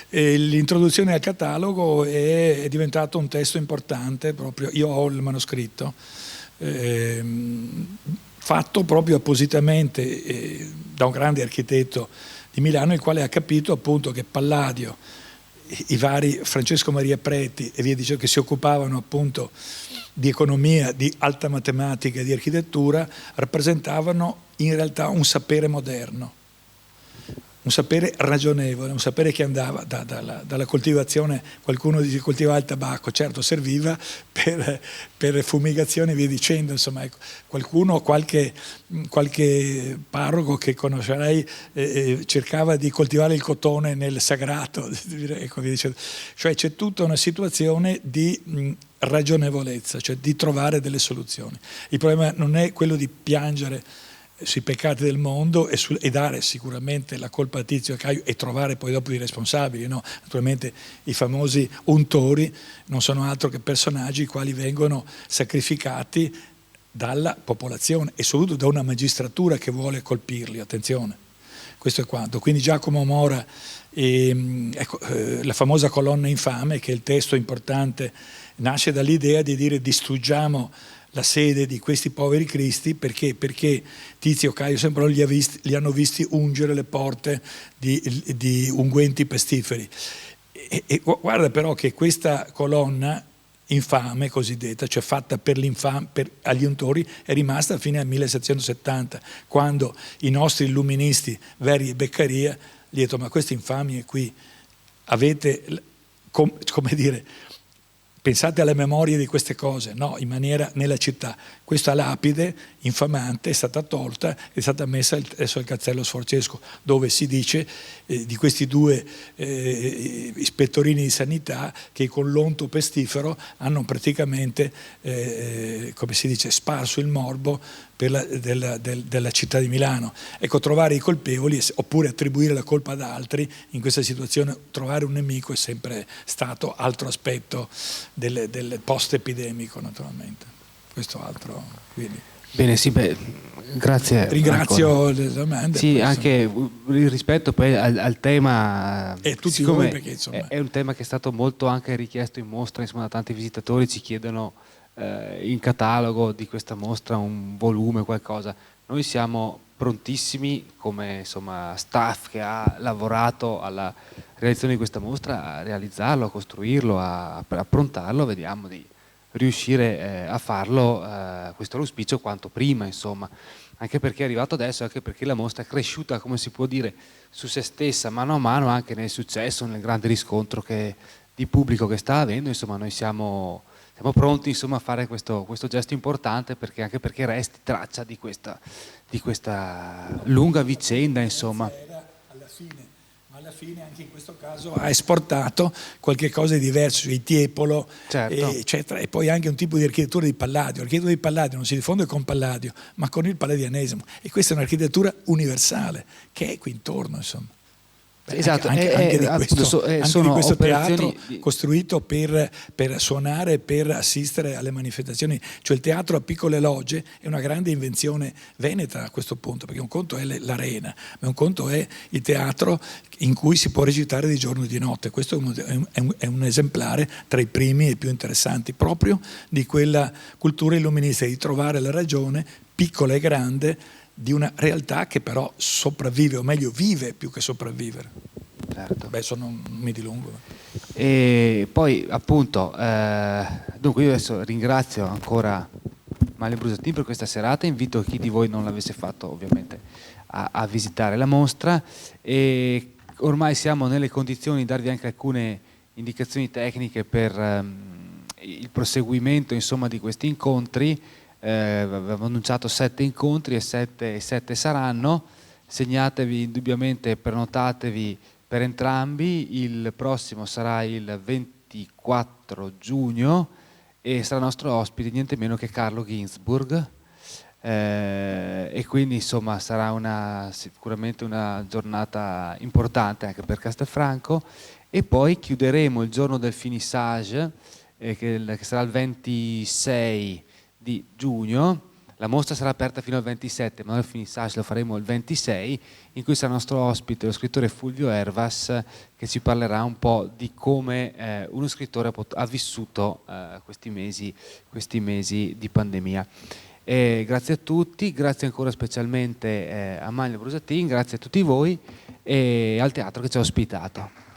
E l'introduzione al catalogo è diventato un testo importante, proprio io ho il manoscritto, fatto proprio appositamente da un grande architetto di Milano, il quale ha capito appunto che Palladio, i vari Francesco Maria Preti e via dicendo, che si occupavano appunto di economia, di alta matematica e di architettura, rappresentavano in realtà un sapere moderno, un sapere ragionevole, un sapere che andava dalla coltivazione. Qualcuno dice coltivava il tabacco, certo serviva per fumigazione e via dicendo, insomma, ecco. Qualche parroco che conoscerai cercava di coltivare il cotone nel sagrato, ecco, via dicendo. Cioè c'è tutta una situazione di ragionevolezza, cioè di trovare delle soluzioni. Il problema non è quello di piangere sui peccati del mondo e dare sicuramente la colpa a Tizio e Caio e trovare poi dopo i responsabili, no? Naturalmente i famosi untori non sono altro che personaggi i quali vengono sacrificati dalla popolazione e soprattutto da una magistratura che vuole colpirli, attenzione, questo è quanto. Quindi Giacomo Mora, la famosa colonna infame, che è il testo importante, nasce dall'idea di dire distruggiamo la sede di questi poveri cristi, perché Tizio, Caio, Sempronio li hanno visti ungere le porte di unguenti pestiferi. E guarda però che questa colonna infame cosiddetta, cioè fatta agli untori, è rimasta fino al 1770, quando i nostri illuministi Verri e Beccaria gli hanno detto: ma queste infamie qui avete, come dire, pensate alle memorie di queste cose? No, in maniera nella città. Questa lapide infamante è stata tolta, è stata messa adesso al Castello Sforzesco, dove si dice di questi due ispettorini di sanità che con l'onto pestifero hanno praticamente, come si dice, sparso il morbo della città di Milano. Ecco, trovare i colpevoli oppure attribuire la colpa ad altri in questa situazione, trovare un nemico è sempre stato altro aspetto del post-epidemico, naturalmente. Questo altro, quindi. Bene, sì, grazie. Ringrazio le domande. Sì, poi, anche rispetto poi al tema, e tutti voi, perché insomma è un tema che è stato molto anche richiesto in mostra, insomma, da tanti visitatori ci chiedono in catalogo di questa mostra un volume, qualcosa. Noi siamo prontissimi come, insomma, staff che ha lavorato alla realizzazione di questa mostra a realizzarlo, a costruirlo, a approntarlo. Vediamo di riuscire a farlo, questo è l'auspicio, quanto prima, insomma, anche perché è arrivato adesso, anche perché la mostra è cresciuta, come si può dire, su se stessa mano a mano, anche nel successo, nel grande riscontro di pubblico che sta avendo. Insomma, noi siamo pronti, insomma, a fare questo gesto importante, anche perché resti traccia di questa lunga vicenda, insomma. Alla fine anche in questo caso ha esportato qualche cosa di diverso, il Tiepolo, certo, eccetera, e poi anche un tipo di architettura di Palladio. L'architettura di Palladio non si diffonde con Palladio, ma con il palladianesimo, e questa è un'architettura universale che è qui intorno, insomma. Esatto, anche di questo teatro di... costruito per suonare, per assistere alle manifestazioni, cioè il teatro a piccole logge è una grande invenzione veneta a questo punto, perché un conto è l'arena, ma un conto è il teatro in cui si può recitare di giorno e di notte. Questo è un esemplare tra i primi e più interessanti proprio di quella cultura illuminista, di trovare la ragione piccola e grande di una realtà che però sopravvive, o meglio vive più che sopravvivere. Certo. Non mi dilungo. E poi appunto, dunque io adesso ringrazio ancora Mario Brusatin per questa serata, invito chi di voi non l'avesse fatto ovviamente a visitare la mostra, e ormai siamo nelle condizioni di darvi anche alcune indicazioni tecniche per il proseguimento, insomma, di questi incontri. Avevo annunciato 7 incontri e 7 saranno. Segnatevi indubbiamente, prenotatevi per entrambi. Il prossimo sarà il 24 giugno e sarà nostro ospite niente meno che Carlo Ginzburg, e quindi, insomma, sarà sicuramente una giornata importante anche per Castelfranco. E poi chiuderemo il giorno del finissage, che sarà il 26 di giugno, La mostra sarà aperta fino al 27, ma noi Finissage lo faremo il 26, in cui sarà nostro ospite lo scrittore Fulvio Ervas, che ci parlerà un po' di come uno scrittore ha vissuto questi mesi di pandemia. Grazie a tutti, grazie ancora specialmente a Manlio Brusatin, grazie a tutti voi e al teatro che ci ha ospitato.